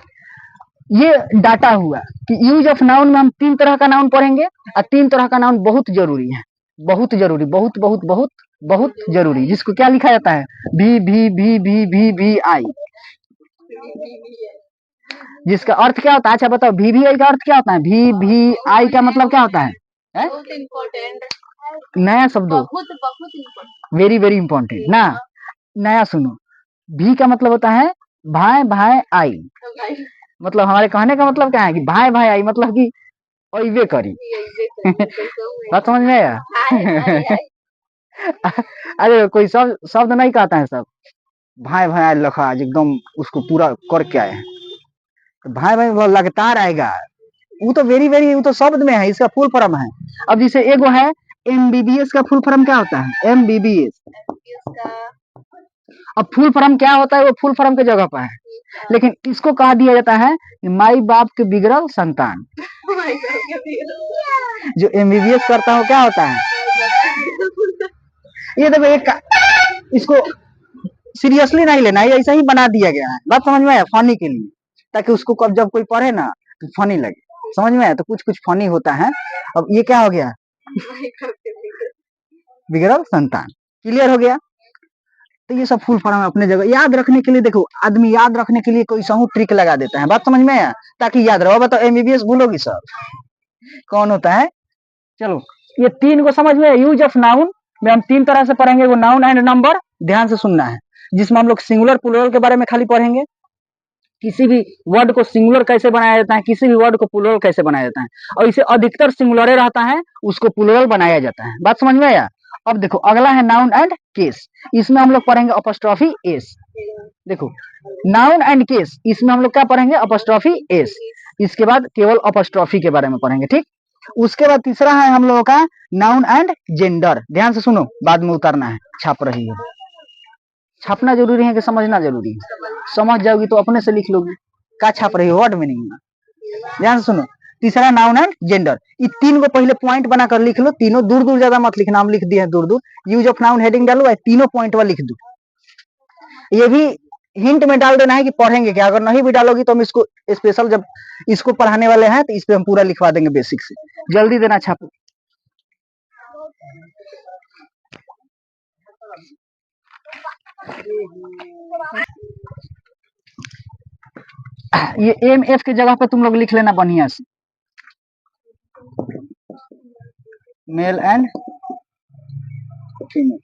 ये डाटा हुआ कि यूज ऑफ नाउन में हम 3 तरह का नाउन पढ़ेंगे, और 3 तरह का नाउन बहुत जरूरी है। बहुत जरूरी, बहुत बहुत बहुत बहुत जरूरी। जिसको क्या लिखा जाता है? भी आई, जिसका अर्थ क्या होता है? अच्छा बताओ, भी आई का अर्थ क्या होता है? भी आई का मतलब क्या होता है? बहुत इम्पोर्टेंट नया शब्दों, बहुत वेरी वेरी इंपॉर्टेंट ना। नया सुनो, भी का मतलब होता है भाई भाई आई, भाई मतलब हमारे कहने का मतलब क्या है कि भाई भाई आई मतलब कि अइबे करी। बात समझ में आया? अरे कोई शब्द नहीं कहता है सब, भाई भाई आज लखा आज एकदम उसको पूरा करके आए हैं, तो भाई भाई वो लगातार आएगा, वो तो वेरी वेरी वो तो शब्द में है, इसका फुल फॉर्म है। अब जैसे एगो है एमबीबीएस का फुल फॉर्म क्या होता है? एमबीबीएस। अब फुल फॉर्म क्या होता है वो फुल फॉर्म के जगह पर है, लेकिन इसको कहा दिया जाता है कि माई बाप के बिगड़ल संतान। जो एमबीबीएस करता है वो क्या होता है? ये देखो एक इसको सीरियसली नहीं लेना, ये ऐसा ही बना दिया गया है, बात समझ में आया, फनी के लिए, ताकि उसको कब जब कोई पढ़े ना तो फनी लगे, समझ में आया? तो कुछ कुछ फनी होता है। अब ये क्या हो गया? बिगड़ल संतान, क्लियर हो गया? तो ये सब फुल फॉर्म है अपने जगह, याद रखने के लिए देखो आदमी याद रखने के लिए कोई सहू ट्रिक लगा देता है, बात समझ में आया, ताकि याद रहो। बताओ एमबीबीएस भूलोगी सब कौन होता है? चलो ये तीन को समझ में, यूज ऑफ नाउन में हम तीन तरह से पढ़ेंगे, वो नाउन एंड नंबर, ध्यान से सुनना है, जिसमें हम लोग सिंगुलर प्लूरल के बारे में खाली पढ़ेंगे, किसी भी वर्ड को सिंगुलर कैसे बनाया जाता है, किसी भी वर्ड को प्लूरल कैसे बनाया जाता है, और इसे अधिकतर सिंगुलर रहता है उसको प्लूरल बनाया जाता है, बात समझ में आया? अब देखो अगला है नाउन एंड केस, इसमें हम लोग पढ़ेंगे अपॉस्ट्रोफी एस। देखो नाउन एंड केस इसमें हम लोग क्या पढ़ेंगे? Apostrophe S. इसके बाद केवल अपॉस्ट्रोफी के बारे में पढ़ेंगे, ठीक। उसके बाद तीसरा है हम लोगों का नाउन एंड जेंडर, ध्यान से सुनो बाद में उतारना है, छाप रही है, छापना जरूरी है कि समझना जरूरी है? समझ जाओगी तो अपने से लिख लोगी, क्या छाप रही हो वर्ड में नहीं, ध्यान से सुनो। तीसरा नाउन एंड जेंडर, ये तीन को पहले पॉइंट बनाकर लिख लो, तीनों दूर दूर ज्यादा मत लिखना, हम लिख दिए हैं दूर दूर, यूज ऑफ नाउन हेडिंग डालो, तीनों पॉइंट वाला लिख दो। ये भी हिंट में डाल देना है कि पढ़ेंगे क्या, अगर नहीं भी डालोगी तो हम इसको स्पेशल जब इसको पढ़ाने वाले हैं तो इस पे हम पूरा लिखवा देंगे बेसिक से, जल्दी देना छापो। ये एम एफ के जगह पे तुम लोग लिख लेना बढ़िया से, मेल एंड फीमेल।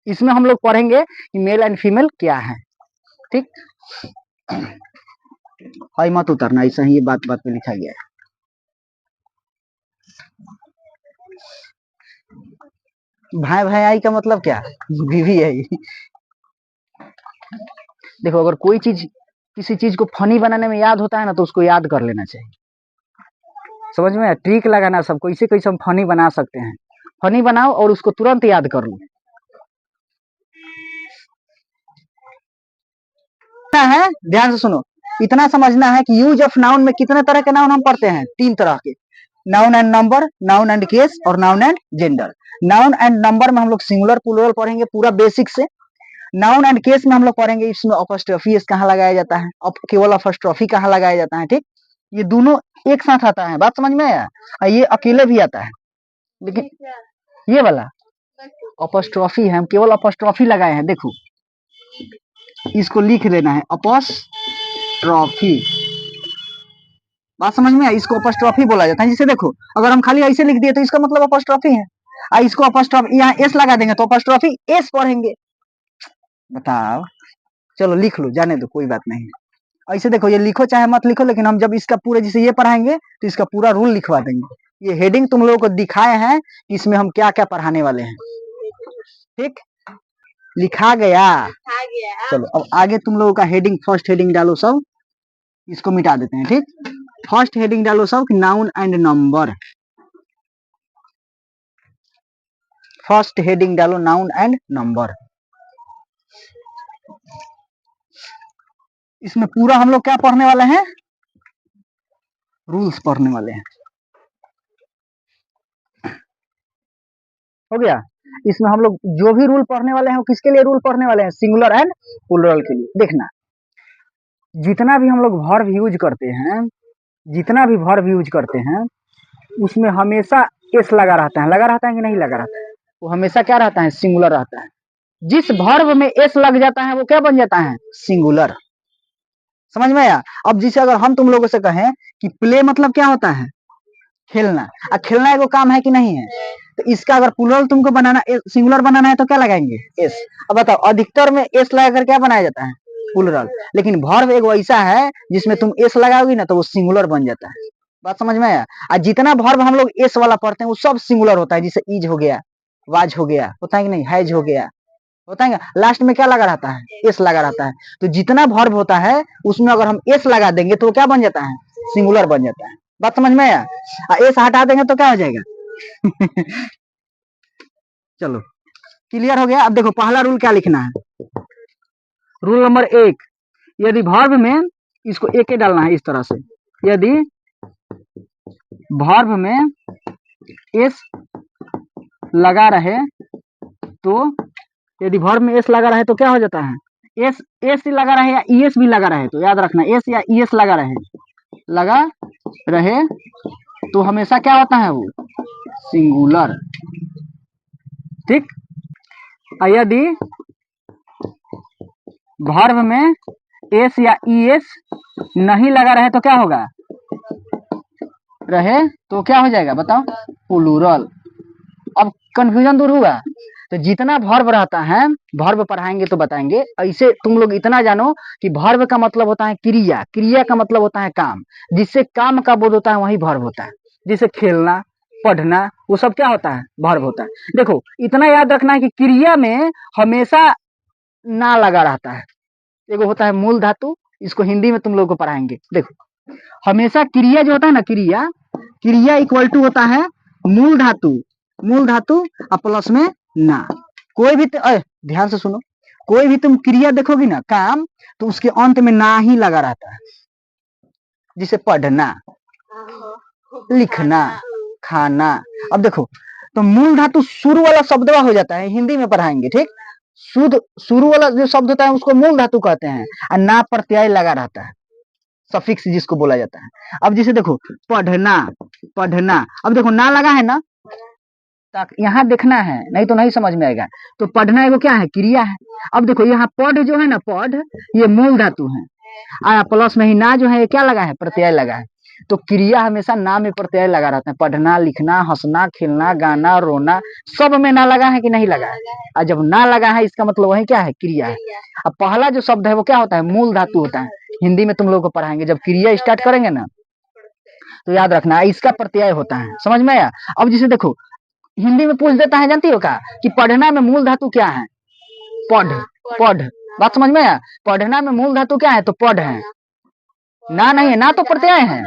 इसमें हम लोग पढ़ेंगे कि मेल एंड फीमेल क्या है, ठीक। हाई मत उतरना, ऐसा ही ये बात बात पे लिखा गया है। भाई भाई आई का मतलब क्या? बीवी है। देखो अगर कोई चीज किसी चीज को फनी बनाने में याद होता है ना तो उसको याद कर लेना चाहिए, समझ में? ट्रिक लगाना सबको, इसे कैसे हम फनी बना सकते हैं, फनी बनाओ और उसको तुरंत याद कर लो। है ध्यान से सुनो, इतना समझना है कि यूज ऑफ नाउन में कितने तरह के नाउन हम पढ़ते हैं? तीन तरह के, noun and number, noun and case और noun and gender. Noun and number में हम लोग सिंगुलर प्लूरल पढ़ेंगे पूरा बेसिक से। नाउन एंड केस में हम लोग पढ़ेंगे इसमें अपॉस्ट्रोफी एस कहाँ लगाया जाता है, अब केवल अपॉस्ट्रोफी कहाँ लगाया जाता है, ठीक। ये दोनों एक साथ आता है, बात समझ में आया? ये अकेले भी आता है, लेकिन ये वाला अपॉस्ट्रोफी है, हम केवल अपॉस्ट्रोफी लगाए हैं, देखो इसको लिख लेना है अपॉस्ट्रोफी, बात समझ में आई? इसको अपॉस्ट्रोफी बोला जाता है। जिसे देखो अगर हम खाली ऐसे लिख दिए तो इसका मतलब अपॉस्ट्रोफी है, इसको अपॉस्ट्रोफी यहाँ एस लगा देंगे तो अपॉस्ट्रोफी एस पढ़ेंगे, बताओ। चलो लिख लो, जाने दो कोई बात नहीं, ऐसे देखो ये लिखो चाहे मत लिखो, लेकिन हम जब इसका पूरे जिसे ये पढ़ाएंगे तो इसका पूरा रूल लिखवा देंगे। ये हेडिंग तुम लोगों को दिखाए हैं इसमें हम क्या क्या पढ़ाने वाले हैं, ठीक, लिखा गया। चलो अब आगे तुम लोगों का हेडिंग, फर्स्ट हेडिंग डालो सब, इसको मिटा देते हैं, ठीक। फर्स्ट हेडिंग डालो सब noun and number, first heading डालो नाउन एंड नंबर। इसमें पूरा हम लोग क्या पढ़ने वाले हैं? रूल्स पढ़ने वाले हैं, हो गया। इसमें हम लोग जो भी रूल पढ़ने वाले हैं वो किसके लिए रूल पढ़ने वाले हैं? सिंगुलर एंड प्लूरल के लिए। देखना जितना भी हम लोग वर्ब यूज करते हैं, जितना भी वर्ब यूज करते हैं उसमें हमेशा एस लगा रहता है, लगा रहता है कि नहीं लगा रहता है? वो हमेशा क्या रहता है? सिंगुलर रहता है। जिस वर्ब में एस लग जाता है वो क्या बन जाता है? सिंगुलर, समझ में आया? अब जिसे अगर हम तुम लोगों से कहें कि प्ले मतलब क्या होता है? खेलना, खेलना एगो काम है कि नहीं है? तो इसका अगर प्लूरल तुमको बनाना, सिंगुलर बनाना है तो क्या लगाएंगे? एस। अब बताओ, अधिकतर में एस लगाकर क्या बनाया जाता है? प्लूरल। लेकिन वर्ब एक वैसा है जिसमें तुम एस लगाओगी ना तो वो सिंगुलर बन जाता है। बात समझ में आया? और जितना वर्ब हम लोग एस वाला पढ़ते हैं वो सब सिंगुलर होता है, जैसे इज हो गया, वाज हो गया, होता है कि नहीं, हैज हो गया, होता है। लास्ट में क्या लगा रहता है? एस लगा रहता है। तो जितना वर्ब होता है उसमें अगर हम एस लगा देंगे तो क्या बन जाता है? सिंगुलर बन जाता है। बात समझ में आया? एस हटा देंगे तो क्या हो जाएगा? चलो क्लियर हो गया। अब देखो पहला रूल क्या लिखना है। रूल नंबर 1, यदि वर्ब में, इसको एक ही डालना है इस तरह से, यदि वर्ब में एस लगा रहे तो, यदि वर्ब में एस लगा रहे तो क्या हो जाता है? एस एस लगा रहे या ईएस भी लगा रहे तो याद रखना, एस या ईएस लगा रहे तो हमेशा क्या होता है? वो सिंगुलर। ठीक। यदि वर्ब में एस या ईएस नहीं लगा रहे तो क्या होगा? रहे तो क्या हो जाएगा बताओ? प्लूरल। अब कंफ्यूजन दूर हुआ। तो जितना वर्ब रहता है, वर्ब पढ़ाएंगे तो बताएंगे। ऐसे तुम लोग इतना जानो कि वर्ब का मतलब होता है क्रिया, क्रिया का मतलब होता है काम, जिससे काम का बोध होता है वही वर्ब होता है। जैसे खेलना, पढ़ना, वो सब क्या होता है? वर्ब होता है। देखो इतना याद रखना है कि क्रिया में हमेशा ना लगा रहता है। एगो होता है मूल धातु, इसको हिंदी में तुम लोग को पढ़ाएंगे। देखो हमेशा क्रिया जो होता है ना, क्रिया, क्रिया इक्वल टू होता है मूल धातु, मूल धातु और प्लस में ना। कोई भी ध्यान से सुनो, कोई भी तुम क्रिया देखोगी ना, काम, तो उसके अंत में ना ही लगा रहता है। जिसे पढ़ना, लिखना, खाना। अब देखो तो मूल धातु शुरू वाला शब्द हो जाता है, हिंदी में पढ़ाएंगे। ठीक। शुद्ध शुरू वाला जो शब्द होता है उसको मूल धातु कहते हैं, और ना प्रत्यय लगा रहता है, सफिक्स जिसको बोला जाता है। अब जैसे देखो पढ़ना, पढ़ना, अब देखो ना लगा है ना, यहाँ देखना है नहीं तो नहीं समझ में आएगा। तो पढ़ना एगो क्या है? क्रिया है। अब देखो यहाँ पढ़ जो है ना, पढ़, ये मूल धातु है, आया प्लस में ही ना जो है ये क्या लगा है? प्रत्यय लगा है। तो क्रिया हमेशा ना में प्रत्यय लगा रहता है। पढ़ना, लिखना, हंसना, खेलना, गाना, रोना, सब में ना लगा है कि नहीं लगा है? और जब ना लगा है इसका मतलब वही क्या है? क्रिया है। अब पहला जो शब्द है वो क्या होता है? मूल धातु होता है। हिंदी में तुम लोगों को पढ़ाएंगे, जब क्रिया स्टार्ट करेंगे ना तो याद रखना इसका प्रत्यय होता है। समझ में आया? अब जैसे देखो हिंदी में पूछ देता है, जानती हो क्या कि पढ़ना में मूल धातु क्या है? पढ़, पढ़। बात समझ में आया? पढ़ना में मूल धातु क्या है? तो पढ़ है, ना नहीं है, ना तो प्रत्यय है।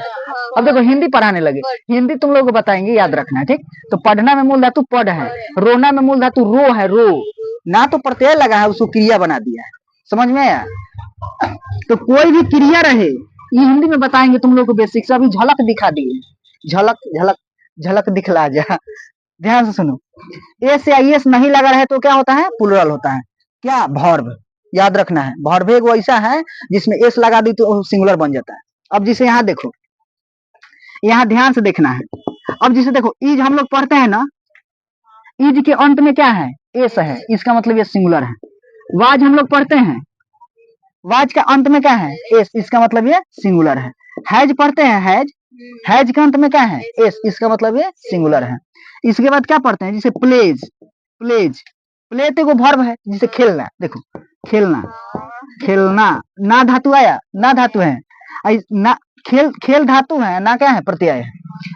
अब देखो हिंदी पढ़ाने लगे, हिंदी तुम लोग को बताएंगे, याद रखना है। ठीक। तो पढ़ना में मूल धातु पढ़ है, रोना में मूल धातु रो है, रो, ना तो प्रत्यय लगा है, उसको क्रिया बना दिया है। समझ में आया? तो कोई भी क्रिया रहे ये हिंदी में बताएंगे तुम लोग को बेसिक से। अभी झलक दिखा दिए, झलक, झलक, झलक दिखला जा। ध्यान से सुनो, एस या एस नहीं लगा रहे तो क्या होता है? प्लूरल होता है। क्या? वर्ब। याद रखना है, वर्ब एक वैसा है जिसमें एस लगा दी तो सिंगुलर बन जाता है। अब जैसे यहाँ देखो, यहाँ ध्यान से देखना है। अब जैसे देखो इज हम लोग पढ़ते हैं ना, इज के अंत में क्या है? एस है, इसका मतलब ये सिंगुलर है। वाज हम लोग पढ़ते हैं, वाज का अंत में क्या है? एस, इसका मतलब ये सिंगुलर है। हैज पढ़ते हैं, हैज, हैज के अंत में क्या है? एस, इसका मतलब ये सिंगुलर है। इसके बाद क्या पढ़ते हैं? जैसे प्लेज, प्लेज, प्ले तो वर्ब है, जिसे खेलना। देखो खेलना, खेलना, ना धातु आया, ना धातु है, ना खेल, खेल धातु है, ना क्या है? प्रत्यय है।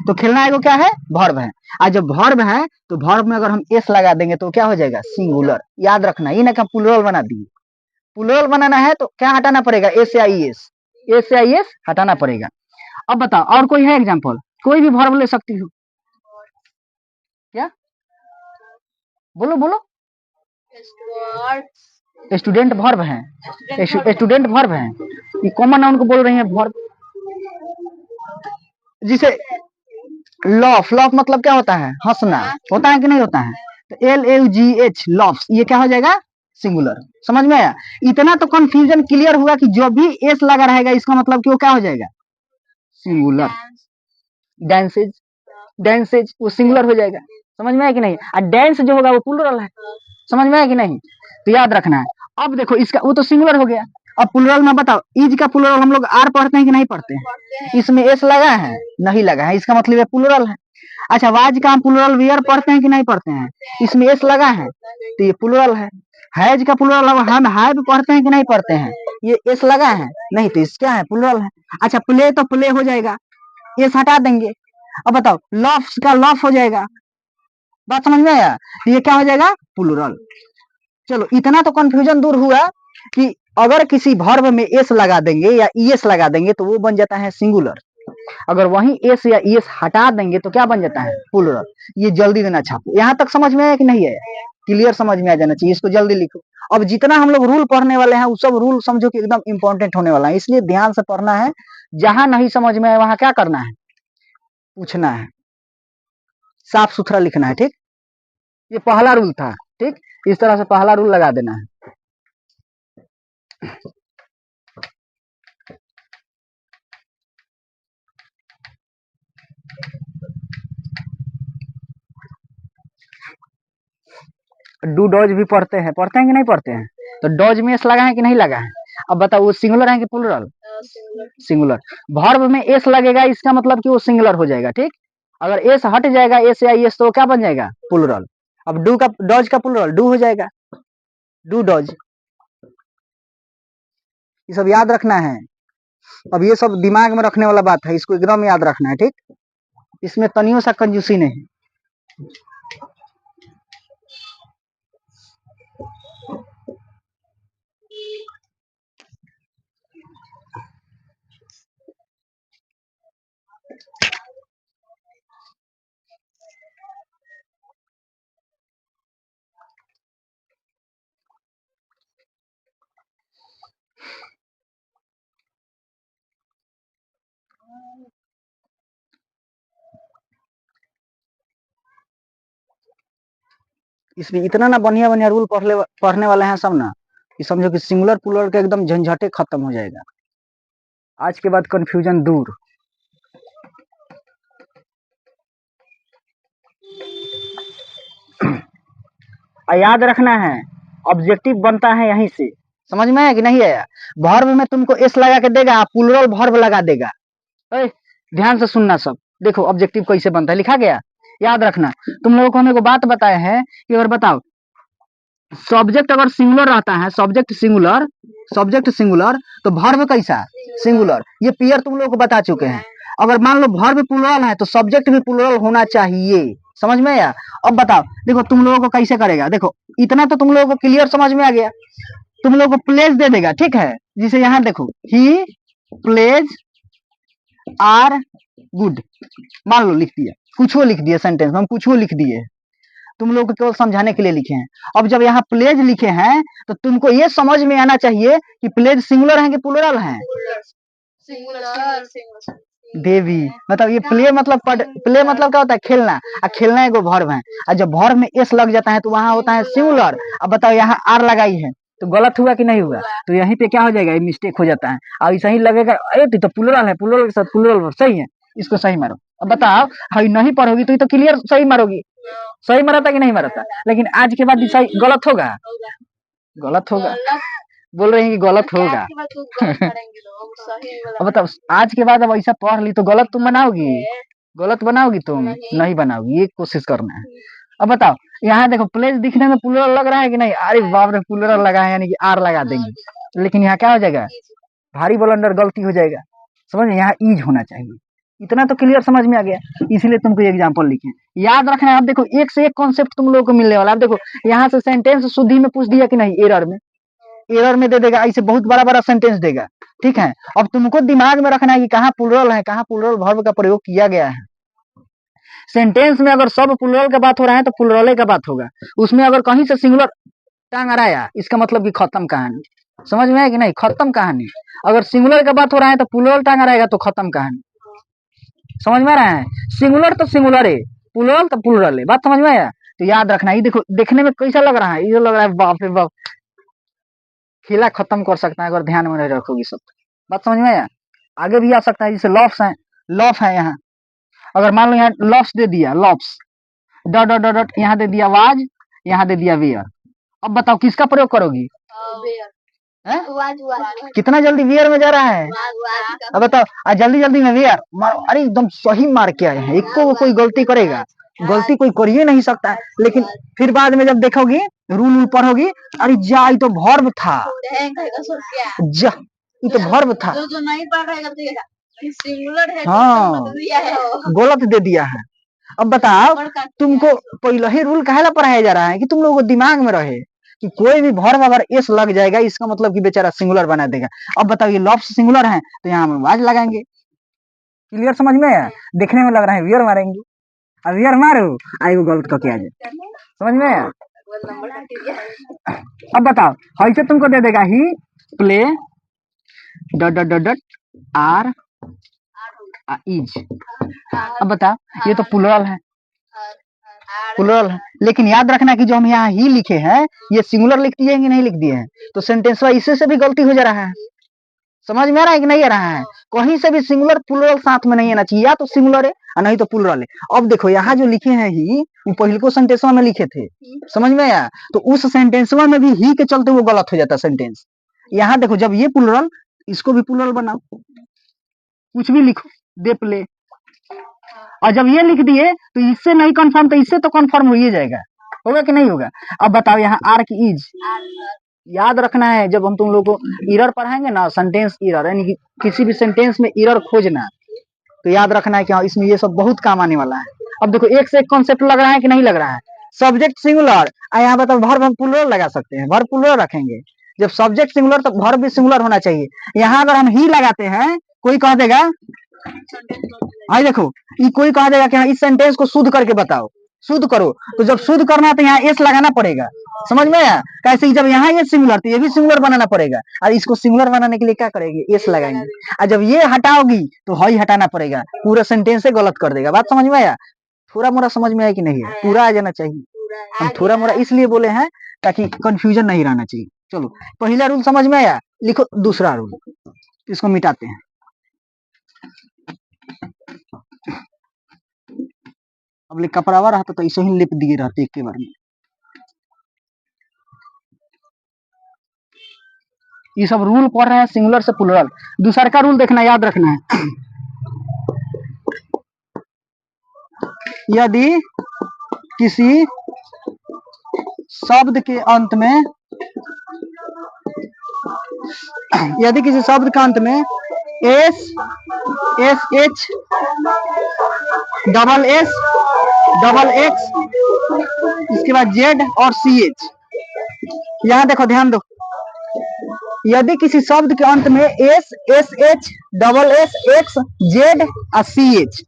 तो खेलना एगो क्या है? वर्ब है। और जब वर्ब है तो वर्ब में अगर हम एस लगा देंगे तो क्या हो जाएगा? सिंगुलर। याद रखना, ये ना क्या प्लूरल बना दिए। प्लूरल बनाना है तो क्या हटाना पड़ेगा? एस या ई एस, एस या ई एस हटाना पड़ेगा। अब बताओ और कोई है एग्जाम्पल? कोई भी वर्ब ले सकती हो, क्या? बोलो बोलो। स्टूडेंट वर्ब है, स्टूडेंट वर्ब है, ये कॉमन नाउन को बोल रही है वर्ब। जिसे लॉफ, लॉफ मतलब क्या होता है? हंसना, होता है कि नहीं होता है? तो L L G H, laughs, ये क्या हो जाएगा? सिंगुलर। समझ में आया? इतना तो कंफ्यूजन क्लियर हुआ कि जो भी एस लगा रहेगा इसका मतलब कि वो क्या हो जाएगा? सिंगुलर। डांसेज, डांसेज वो सिंगुलर हो जाएगा। समझ में आया कि नहीं? और डांस जो होगा वो प्लूरल है। समझ में आया कि नहीं? तो याद रखना है। अब देखो इसका, वो तो सिंगुलर हो गया। अब प्लूरल में बताओ, इज का प्लूरल हम लोग आर पढ़ते हैं कि नहीं पढ़ते हैं? इसमें एस लगा है, नहीं लगा है, इसका मतलब ये प्लूरल है। अच्छा, वाज का हम प्लूरल वियर पढ़ते हैं कि नहीं पढ़ते हैं? इसमें एस लगा है तो ये प्लूरल है। हैज का प्लूरल हम हैव पढ़ते हैं कि नहीं पढ़ते हैं? ये एस लगा है नहीं तो इस क्या है? प्लूरल है। अच्छा, प्ले तो प्ले हो जाएगा, एस हटा देंगे। अब बताओ, लव्स का लव हो जाएगा। बात समझ में आया? तो ये क्या हो जाएगा? प्लूरल। चलो, इतना तो कंफ्यूजन दूर हुआ कि अगर किसी वर्ब में एस लगा देंगे या ईएस लगा देंगे तो वो बन जाता है सिंगुलर। अगर वहीं एस या ईएस हटा देंगे तो क्या बन जाता है? प्लूरल। ये जल्दी देना छापो। यहाँ तक समझ में आया कि नहीं है? क्लियर समझ में आ जाना चाहिए, इसको जल्दी लिखो। अब जितना हम लोग रूल पढ़ने वाले हैं वो सब रूल समझो कि एकदम इंपॉर्टेंट होने वाला है, इसलिए ध्यान से पढ़ना है। जहां नहीं समझ में आए वहां क्या करना है? पूछना है, साफ सुथरा लिखना है। ठीक, ये पहला रूल था। ठीक, इस तरह से पहला रूल लगा देना है। डू डॉज भी पढ़ते हैं कि नहीं पढ़ते हैं? तो डॉज में एस लगा है कि नहीं लगा है? अब बताओ, वो सिंगुलर है कि प्लूरल? सिंगुलर। वर्ब में एस लगेगा, इसका मतलब कि वो सिंगुलर हो जाएगा। ठीक, अगर एस हट जाएगा, एस या एस, तो क्या बन जाएगा? प्लूरल। अब डू का डॉज का प्लूरल डू हो जाएगा, डू डॉज। ये सब याद रखना है। अब ये सब दिमाग में रखने वाला बात है, इसको एकदम याद रखना है। ठीक, इसमें तनियों सा कंजूसी नहीं। इसमें इतना ना बढ़िया बढ़िया रूल पढ़ने वाले हैं सब ना, कि समझो कि सिंगुलर प्लूरल का एकदम झंझटे खत्म हो जाएगा। आज के बाद कंफ्यूजन दूर। याद रखना है, ऑब्जेक्टिव बनता है यहीं से। समझ में आया कि नहीं आया? वर्ब में तुमको एस लगा के देगा, प्लूरल वर्ब लगा देगा। ध्यान से सुनना सब। देखो ऑब्जेक्टिव कैसे बनता है, लिखा गया, याद रखना। तुम लोगों को हम को बात बताया है कि अगर बताओ, सब्जेक्ट अगर सिंगुलर रहता है, सब्जेक्ट सिंगुलर, तो वर्ब कैसा? सिंगुलर। ये पियर तुम लोगों को बता चुके हैं। अगर मान लो वर्ब प्लूरल है तो सब्जेक्ट भी प्लूरल होना चाहिए। समझ में आया? अब बताओ, देखो तुम लोगों को कैसे करेगा। देखो, इतना तो तुम लोगों को क्लियर समझ में आ गया। तुम लोगों को प्लेज दे देगा, ठीक है? जिसे यहाँ देखो, ही प्लेज आर गुड, मान लो लिख दिया, कुछ लिख दिया, सेंटेंस हम कुछ लिख दिए, तुम लोग को केवल समझाने के लिए लिखे हैं। अब जब यहाँ प्लेज लिखे हैं तो तुमको ये समझ में आना चाहिए कि प्लेज सिंगुलर है कि प्लूरल है? देवी, मतलब ये प्ले मतलब प्ले मतलब क्या होता है? खेलना। खेलना एगो वर्ब है, और जब वर्ब में एस लग जाता है तो वहां होता है सिंगुलर। अब बताओ, यहाँ आर लगाई है तो गलत हुआ कि नहीं हुआ? तो यहीं पे क्या हो जाएगा? मिस्टेक हो जाता है। और ऐसा ही लगेगा, अरे तो प्लूरल है, प्लूरल के साथ प्लूरल सही है, इसको सही मारो। अब बताओ, हाई नहीं पढ़ोगी तो ये तो क्लियर सही मारोगी। सही मारा था कि नहीं मारा था? लेकिन आज के बाद सही गलत होगा, गलत होगा। बोल रहे हैं कि गलत होगा। अब बताओ, आज के बाद अब ऐसा पढ़ ली तो गलत तुम बनाओगी? गलत बनाओगी तुम? नहीं बनाओगी, ये कोशिश करना है। अब बताओ, यहाँ देखो, प्लेस दिखने में प्लूरल लग रहा है कि नहीं? अरे बाप रे, प्लूरल लगा है, यानी कि आर लगा देंगे। लेकिन यहाँ क्या हो जाएगा? भारी ब्लंडर, गलती हो जाएगा। समझ में? यहाँ ईज होना चाहिए। इतना तो क्लियर समझ में आ गया, इसलिए तुमको एग्जाम्पल लिखे। याद रखना है। अब देखो, एक से एक कॉन्सेप्ट तुम लोगों को मिलने वाला। अब देखो, यहाँ से सेंटेंस शुद्धि में पूछ दिया कि नहीं? एरर में दे देगा, ऐसे बहुत बड़ा बड़ा सेंटेंस देगा। ठीक है, अब तुमको दिमाग में रखना है कि कहाँ प्लूरल है, कहाँ प्लूरल वर्ब का प्रयोग किया गया है। सेंटेंस में अगर सब प्लूरल का बात हो रहा है तो प्लूरल का बात होगा। उसमें अगर कहीं से सिंगुलर टांग आया, इसका मतलब कि खत्म कहानी। समझ में है कि नहीं? खत्म कहानी। अगर सिंगुलर का बात हो रहा है तो प्लूरल टांग रहेगा तो खत्म कहानी। समझ में आ रहा है? सिंगुलर तो सिंगुलर है, प्लूरल तो प्लूरल है। बात समझ में आया? तो याद रखना। ये देखो, देखने में कैसा लग रहा है? ये लग रहा है बाप रे बाप, खिला खत्म कर सकता है अगर ध्यान में नहीं रखोगी सब। बात समझ में आया? आगे भी आ सकता है, जैसे लॉफ्स है, लॉफ है यहाँ। अगर मान लो यहाँ लॉफ्स दे दिया, laughs dot dot dot dot, यहाँ दे दिया वाज, यहाँ दे दिया वेयर। अब बताओ किसका प्रयोग करोगी? है? वाज कितना जल्दी वियर में जा रहा है। अब बताओ, जल्दी जल्दी में वियर अरे एकदम सही मार के आए हैं, एक को कोई गलती करेगा, गलती कोई कर ही नहीं सकता है। लेकिन फिर बाद में जब देखोगी रूल पढ़ोगी, अरे जा ये तो वर्ब था, जा ये तो वर्ब था, जो नहीं पढ़ रहेगा तो ये सिंगुलर है, हाँ गलत दे दिया है। अब बताओ तुमको पहले ही रूल काहे ला पढ़ाया जा रहा है कि तुम लोगों को दिमाग में रहे कि कोई भी वर्ब अगर एस लग जाएगा इसका मतलब कि बेचारा सिंगुलर बना देगा। अब बताओ ये लफ्ज सिंगुलर है तो यहाँ हम वाज लगाएंगे। क्लियर समझ में है? देखने में लग रहा है वियर मारेंगे, अब वियर मारो आएगो गलत करके आ जाए, समझ में है? अब बताओ ऐसे तुमको दे देगा ही play dot dot dot dot are is. अब बताओ ये तो प्लुरल है, प्लुरल है, लेकिन याद रखना कि जो हम यहाँ ही लिखे हैं ये सिंगुलर लिख दिए हैं कि नहीं लिख दिए हैं, तो सेंटेंस इससे से भी गलती हो जा रहा है। समझ में आ रहा है कि नहीं आ रहा है? कहीं से भी सिंगुलर प्लुरल साथ में नहीं आना चाहिए, या तो सिंगुलर है और नहीं तो प्लुरल है। अब देखो यहाँ जो लिखे हैं ही वो पहले को सेंटेंस में लिखे थे, समझ में आया? तो उस सेंटेंस में भी ही के चलते वो गलत हो जाता है सेंटेंस। यहाँ देखो जब ये प्लुरल, इसको भी प्लुरल बनाओ, कुछ भी लिखो, दे प्ले, और जब ये लिख दिए तो इससे नहीं कंफर्म तो इससे तो कंफर्म हो ही जाएगा, होगा कि नहीं होगा? अब बताओ यहाँ आर की इज, याद रखना है जब हम तुम लोग को एरर पढ़ाएंगे ना, सेंटेंस एरर यानी कि किसी भी सेंटेंस में एरर खोजना, तो याद रखना है कि हाँ इसमें ये सब बहुत काम आने वाला है। अब देखो एक से एक कॉन्सेप्ट लग रहा है कि नहीं लग रहा है? सब्जेक्ट सिंगुलर, यहाँ बताओ वर्ब हम प्लुरल लगा सकते हैं, वर्ब प्लुरल रखेंगे। जब सब्जेक्ट सिंगुलर तो वर्ब भी सिंगुलर होना चाहिए। यहाँ अगर हम ही लगाते हैं कोई कह देगा, आई देखो ये कोई कह देगा कि हाँ इस सेंटेंस को शुद्ध करके बताओ, शुद्ध करो, तो जब शुद्ध करना है तो यहाँ एस लगाना पड़ेगा, समझ में आया? कैसे जब यहाँ ये सिंगुलर तो ये भी सिंगुलर बनाना पड़ेगा, और इसको सिंगुलर बनाने के लिए क्या करेंगे, एस लगाएंगे, और जब ये हटाओगी तो हई हटाना पड़ेगा, पूरा सेंटेंस से गलत कर देगा। बात समझ में आया? थोड़ा मोड़ा समझ में आया कि नहीं है? पूरा आ जाना चाहिए। हम थोड़ा मोड़ा इसलिए बोले हैं ताकि कंफ्यूजन नहीं रहना चाहिए। चलो पहला रूल समझ में आया, लिखो दूसरा रूल, इसको मिटाते हैं। अब कपड़ावा रहता तो ऐसे ही लिप दिए रहते एक के बार में। ये सब रूल पढ़ रहे हैं सिंगुलर से प्लुरल। दूसरा का रूल देखना, याद रखना है, यदि किसी शब्द के अंत में, यदि किसी शब्द के अंत में S S H double S double x इसके बाद जेड और सी एच, यहाँ देखो ध्यान दो, यदि किसी शब्द के अंत में S S H double S X Z और सी एच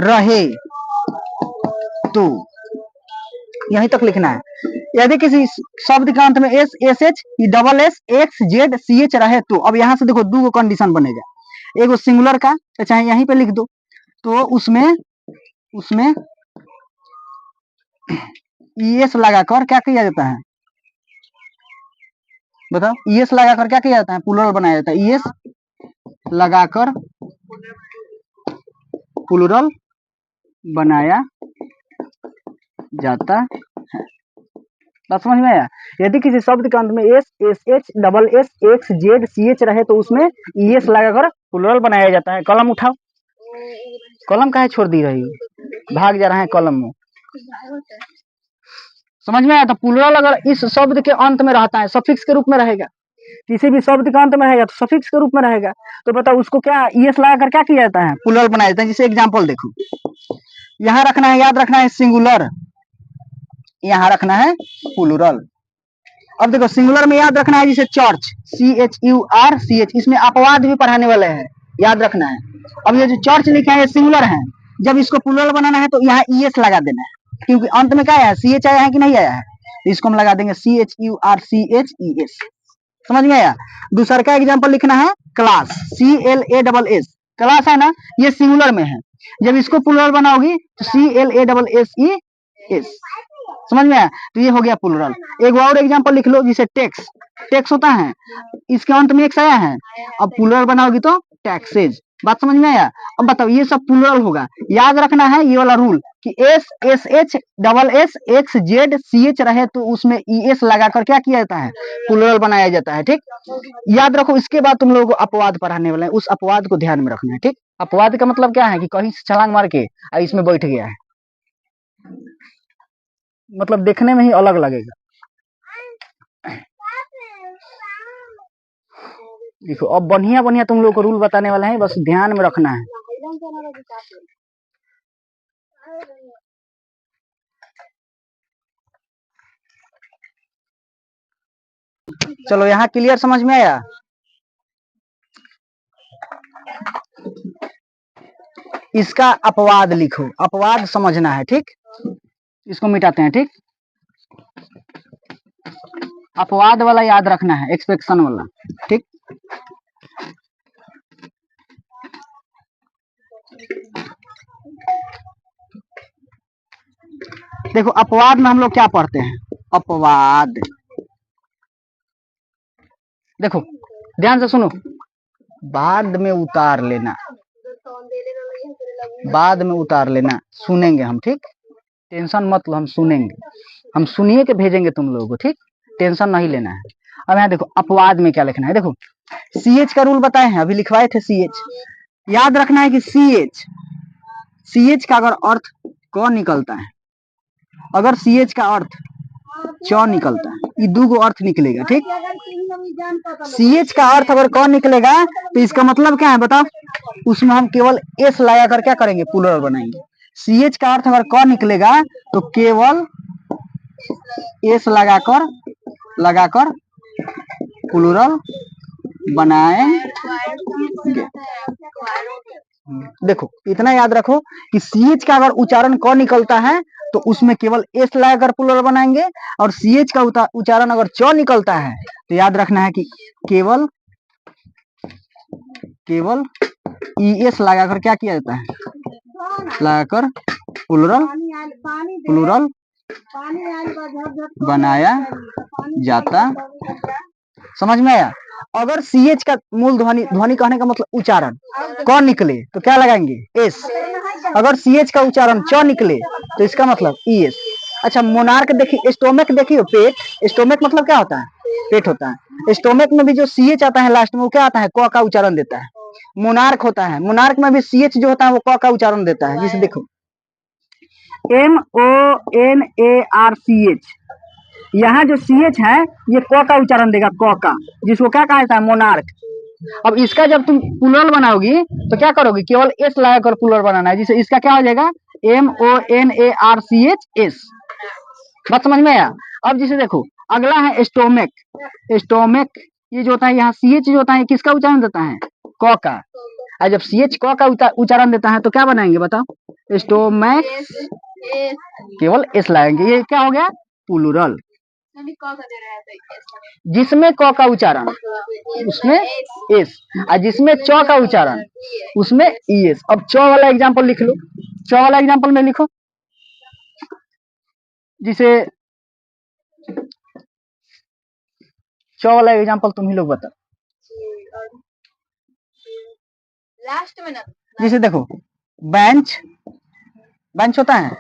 रहे तो यहीं तक लिखना है। यदि किसी शब्द के अंत में S S H double S X Z C H रहे तो, अब यहाँ से देखो दो कंडीशन बनेगा, एगो सिंगुलर का तो चाहे यहीं पे लिख दो, तो उसमें ईएस लगाकर क्या किया जाता है, बताओ? ईएस लगाकर क्या किया जाता है, प्लुरल बनाया जाता है। ईएस लगाकर प्लुरल बनाया जाता है। बात समझ में आया? यदि किसी शब्द के अंत में S S H double S X Z C H रहे तो उसमें ईएस लगाकर प्लुरल बनाया जाता है। कलम उठाओ, कलम काहे छोड़ दी रही हो, भाग जा रहा है कलम में, समझ में आया? तो प्लुरल अगर इस शब्द के अंत में रहता है, सफिक्स के रूप में रहेगा, किसी भी शब्द के अंत में रहेगा तो सफिक्स के रूप में रहेगा, तो बताओ उसको क्या ईएस लगाकर क्या किया जाता है, प्लुरल बनाया जाता है। जैसे एग्जांपल देखो, यहाँ रखना है, याद रखना है सिंगुलर, यहाँ रखना है प्लुरल। अब देखो सिंगुलर में याद रखना है जैसे चर्च, CHURCH, इसमें अपवाद भी पढ़ाने वाले हैं, याद रखना है। अब ये जो चर्च लिखा है ये सिंगुलर है, जब इसको प्लुरल बनाना है तो यहाँ ईएस लगा देना है, क्योंकि अंत में क्या आया है, CH आया है कि नहीं आया है, इसको हम लगा देंगे CHURCHES। समझ में आया? दूसरा का एग्जांपल लिखना है क्लास, CLASS, क्लास है ना, ये सिंगुलर में है, जब इसको प्लुरल बनाओगी तो CLASSES। समझ में आया? तो ये हो गया प्लुरल। एक और एग्जांपल लिख लो, जैसे टैक्स, टैक्स होता है, इसके अंत में एक्स आया है, अब प्लुरल बनाओगी तो टैक्सेज। बात समझ में आया? अब बताओ ये सब प्लुरल होगा, याद रखना है ये वाला रूल कि SSH रहे तो उसमें ES लगाकर क्या किया जाता है, प्लूरल बनाया जाता है। ठीक, याद रखो। इसके बाद तुम लोगों को अपवाद पढ़ाने वाले हैं, उस अपवाद को ध्यान में रखना है। ठीक, अपवाद का मतलब क्या है कि कहीं से छलांग मार के इसमें बैठ गया है, मतलब देखने में ही अलग लगेगा। देखो अब बढ़िया बढ़िया तुम लोग को रूल बताने वाले हैं, बस ध्यान में रखना है। चलो यहाँ क्लियर, समझ में आया? इसका अपवाद लिखो, अपवाद समझना है। ठीक, इसको मिटाते हैं। ठीक, अपवाद वाला याद रखना है, एक्सपेक्शन वाला। ठीक, देखो अपवाद में हम लोग क्या पढ़ते हैं, अपवाद। देखो ध्यान से सुनो, बाद में उतार लेना, बाद में उतार लेना, सुनेंगे हम। ठीक, टेंशन मत लो, हम सुनेंगे, हम सुनिए के भेजेंगे तुम लोगों को। ठीक, टेंशन नहीं लेना है। अब यहाँ देखो अपवाद में क्या लिखना है। देखो CH का रूल बताए हैं, अभी लिखवाए थे CH। याद रखना है कि CH का अगर अर्थ क निकलता है, अगर CH का अर्थ च निकलता है, ये दो गो अर्थ निकलेगा। ठीक, CH का अर्थ अगर क निकलेगा तो इसका मतलब क्या है बताओ, उसमें हम केवल S लगाकर क्या करेंगे, प्लूरल बनाएंगे। CH का अर्थ अगर क निकलेगा तो केवल S लगाकर प्लूरल बनाएंगे। देखो इतना याद रखो कि CH का अगर उच्चारण क निकलता है तो उसमें केवल S लगाकर प्लूरल बनाएंगे, और CH का उच्चारण अगर च निकलता है तो याद रखना है कि केवल ES लगाकर क्या किया जाता है, लगाकर प्लूरल बनाया जाता। समझ में आया? अगर CH का मूल ध्वनि कहने का मतलब उच्चारण क निकले तो क्या लगाएंगे, S। अगर CH का उच्चारण च निकले तो इसका मतलब ES। अच्छा मोनार्क देखिए, स्टोमक देखिए, पेट, स्टोमक मतलब क्या होता है, पेट होता है। स्टोमक में भी जो CH आता है लास्ट में, वो क्या आता है, क का उच्चारण देता है। मोनार्क होता है, मोनार्क में भी CH जो होता है वो क का उच्चारण देता है। जिसे देखो MONARCH, यहाँ जो CH है ये क का उच्चारण देगा, क का, जिसको क्या कहा जाता है, मोनार्क। अब इसका जब तुम प्लूरल बनाओगी तो क्या करोगी, केवल S लगाकर प्लूरल बनाना है, जिसे इसका क्या हो जाएगा, MONARCH। बात समझ में आया? अब जिसे देखो अगला है स्टोमक। स्टोमक ये जो होता है, यहाँ CH जो होता है किसका उच्चारण देता है, क का। और जब CH क का उच्चारण देता है तो क्या बनाएंगे बताओ, स्टोमक, केवल S लगाएंगे। ये क्या हो गया, प्लूरल। जिसमें क का उच्चारण उसमें S, और जिसमें च का उच्चारण उसमें ES। अब च वाला एग्जांपल लिख लो, च वाला एग्जांपल में लिखो, जिसे च वाला एग्जांपल तुम ही लोग बताओ। लास्ट में ना, जिसे देखो बेंच, बेंच होता है,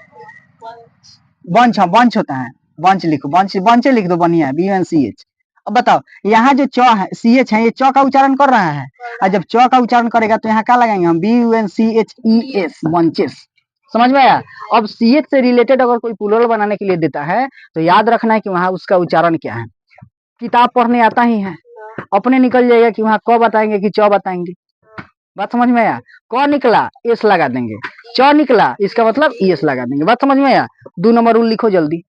बंच, हाँ बंच होता है, बंच लिखो, बंचे लिख दो, बढ़िया BUNCH। अब बताओ यहाँ जो च है, CH है, ये च का उच्चारण कर रहा है, और जब च का उच्चारण करेगा तो यहाँ क्या लगाएंगे हम, BUNCHES, बंचेस। समझ में आया? अब CH से रिलेटेड अगर कोई प्लूरल बनाने के लिए देता है तो याद रखना है कि वहां उसका उच्चारण क्या है। किताब पढ़ने आता ही है, अपने निकल जाएगा कि वहां क बताएंगे कि च बताएंगे। बात समझ में आया? क निकला S लगा देंगे, च निकला इसका मतलब ES लगा देंगे। बात समझ में आया? 2 नंबर रूल लिखो जल्दी।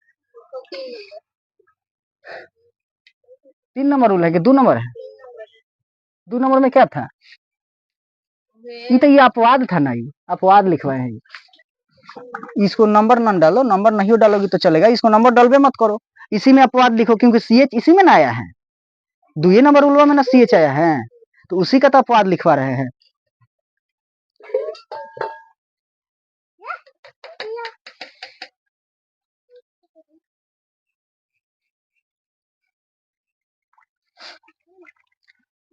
3 नंबर रूल है कि 2 नंबर है? 2 नंबर में क्या था, ये अपवाद था ना, ये अपवाद लिखवाए हैं। इसको नंबर न डालो, नंबर नहीं डालोगी तो चलेगा, इसको नंबर डालबे मत करो, इसी में अपवाद लिखो, क्योंकि CH इसी में ना आया है, 2 नंबर रूल में ना CH आया है, तो उसी का तो अपवाद लिखवा रहे हैं।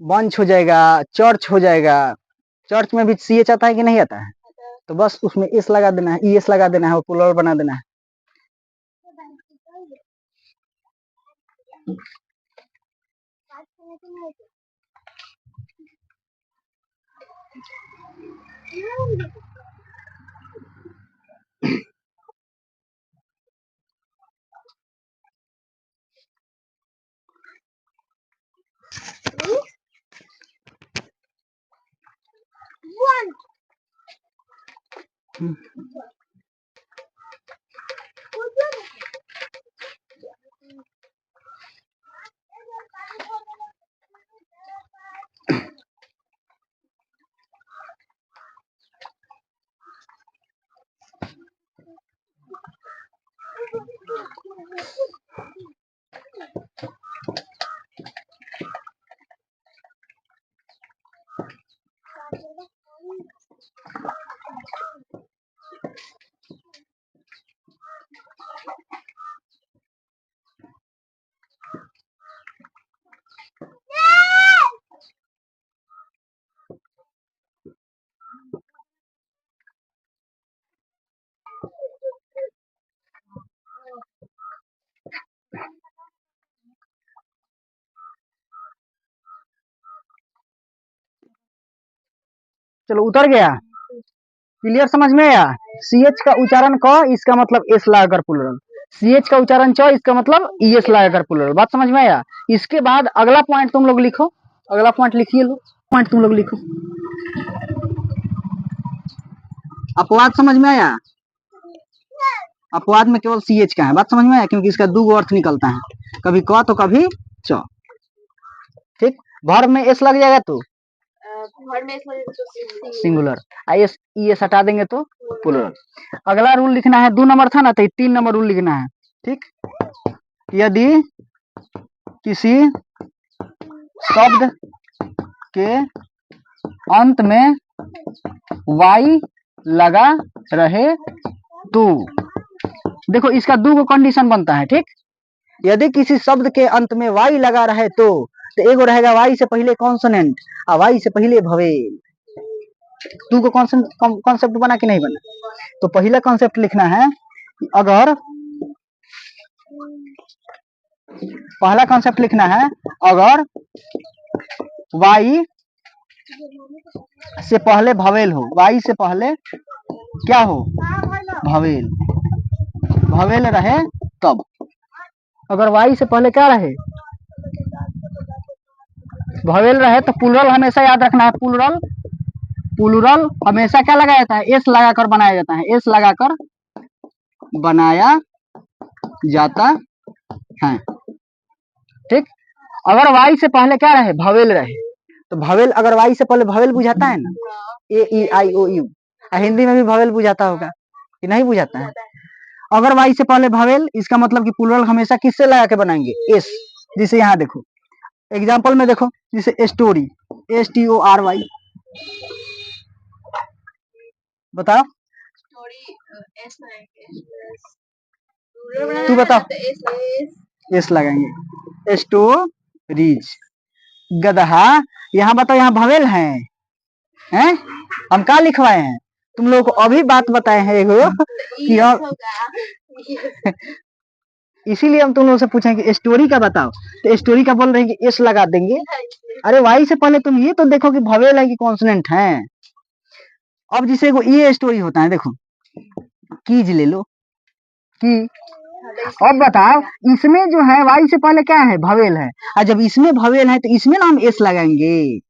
बंच हो जाएगा, चर्च हो जाएगा। चर्च में भी CH आता है कि नहीं आता है, तो बस उसमें एस लगा देना है, ई एस लगा देना है, वो प्लूरल बना देना है। चलो उतर गया, क्लियर समझ में आया। सी एच का उच्चारण क, इसका मतलब एस लगाकर प्लूरल। सी एच का उच्चारण च, इसका मतलब ई एस लगाकर प्लूरल। बात समझ में आया। इसके बाद अगला पॉइंट तुम लोग लिखो, अगला पॉइंट लिखिए लो, पॉइंट तुम लोग लिखो। अपवाद समझ में आया। अपवाद में केवल सी एच का है, बात समझ में आया, क्योंकि इसका दो अर्थ निकलता है, कभी क तो कभी च। ठीक, वर्ब में एस लग जाएगा तो singular, I S E S हटा देंगे तो प्लूरल। अगला रूल लिखना है, 2 नंबर था ना, तो 3 नंबर रूल लिखना है। ठीक, यदि किसी शब्द के अंत में वाई लगा रहे तो, देखो इसका दो कंडीशन बनता है। ठीक, यदि किसी शब्द के अंत में वाई लगा रहे तो एगो रहेगा वाई से पहले कॉन्सोनेंट और वाई से पहले ववेल। दो को कॉन्सेप्ट बना कि नहीं बना। तो पहला कॉन्सेप्ट लिखना है कि अगर, पहला कॉन्सेप्ट लिखना है, अगर वाई से पहले ववेल हो, वाई से पहले क्या हो, ववेल, ववेल रहे तब। अगर वाई से पहले क्या रहे, ववेल रहे, तो प्लूरल हमेशा याद रखना है। प्लूरल, प्लूरल हमेशा क्या लगाया जाता है, एस लगाकर बनाया जाता है, एस लगाकर बनाया जाता है। ठीक, अगर वाई से पहले क्या रहे, ववेल रहे, तो ववेल, अगर वाई से पहले ववेल बुझाता है ना, ए ई आई ओ यू, हिंदी में भी ववेल बुझाता होगा कि नहीं बुझाता है। अगर वाई से पहले ववेल, इसका मतलब कि प्लूरल हमेशा किससे लगा के बनाएंगे, एस। जिसे यहाँ देखो एग्जाम्पल में देखो, जैसे story, S T O R Y, बताओ तू बताओ। एस लगाएंगे, स्टोरीज। गदहा, यहाँ बताओ, यहाँ भवेल है, हैं? हम क्या लिखवाए हैं, तुम लोग को अभी बात बताए हैं एगो कि इसीलिए हम तुम लोग से पूछे कि स्टोरी का बताओ, तो स्टोरी का बोल रहे हैं कि एस लगा देंगे। अरे वाई से पहले तुम ये तो देखो कि भवेल है कि कॉन्सोनेंट है। अब जिसे ये स्टोरी होता है, देखो कीज ले लो, की। अब बताओ, इसमें जो है वाई से पहले क्या है, भवेल है, और जब इसमें भवेल है तो इसमें ना हम एस लगाएंगे,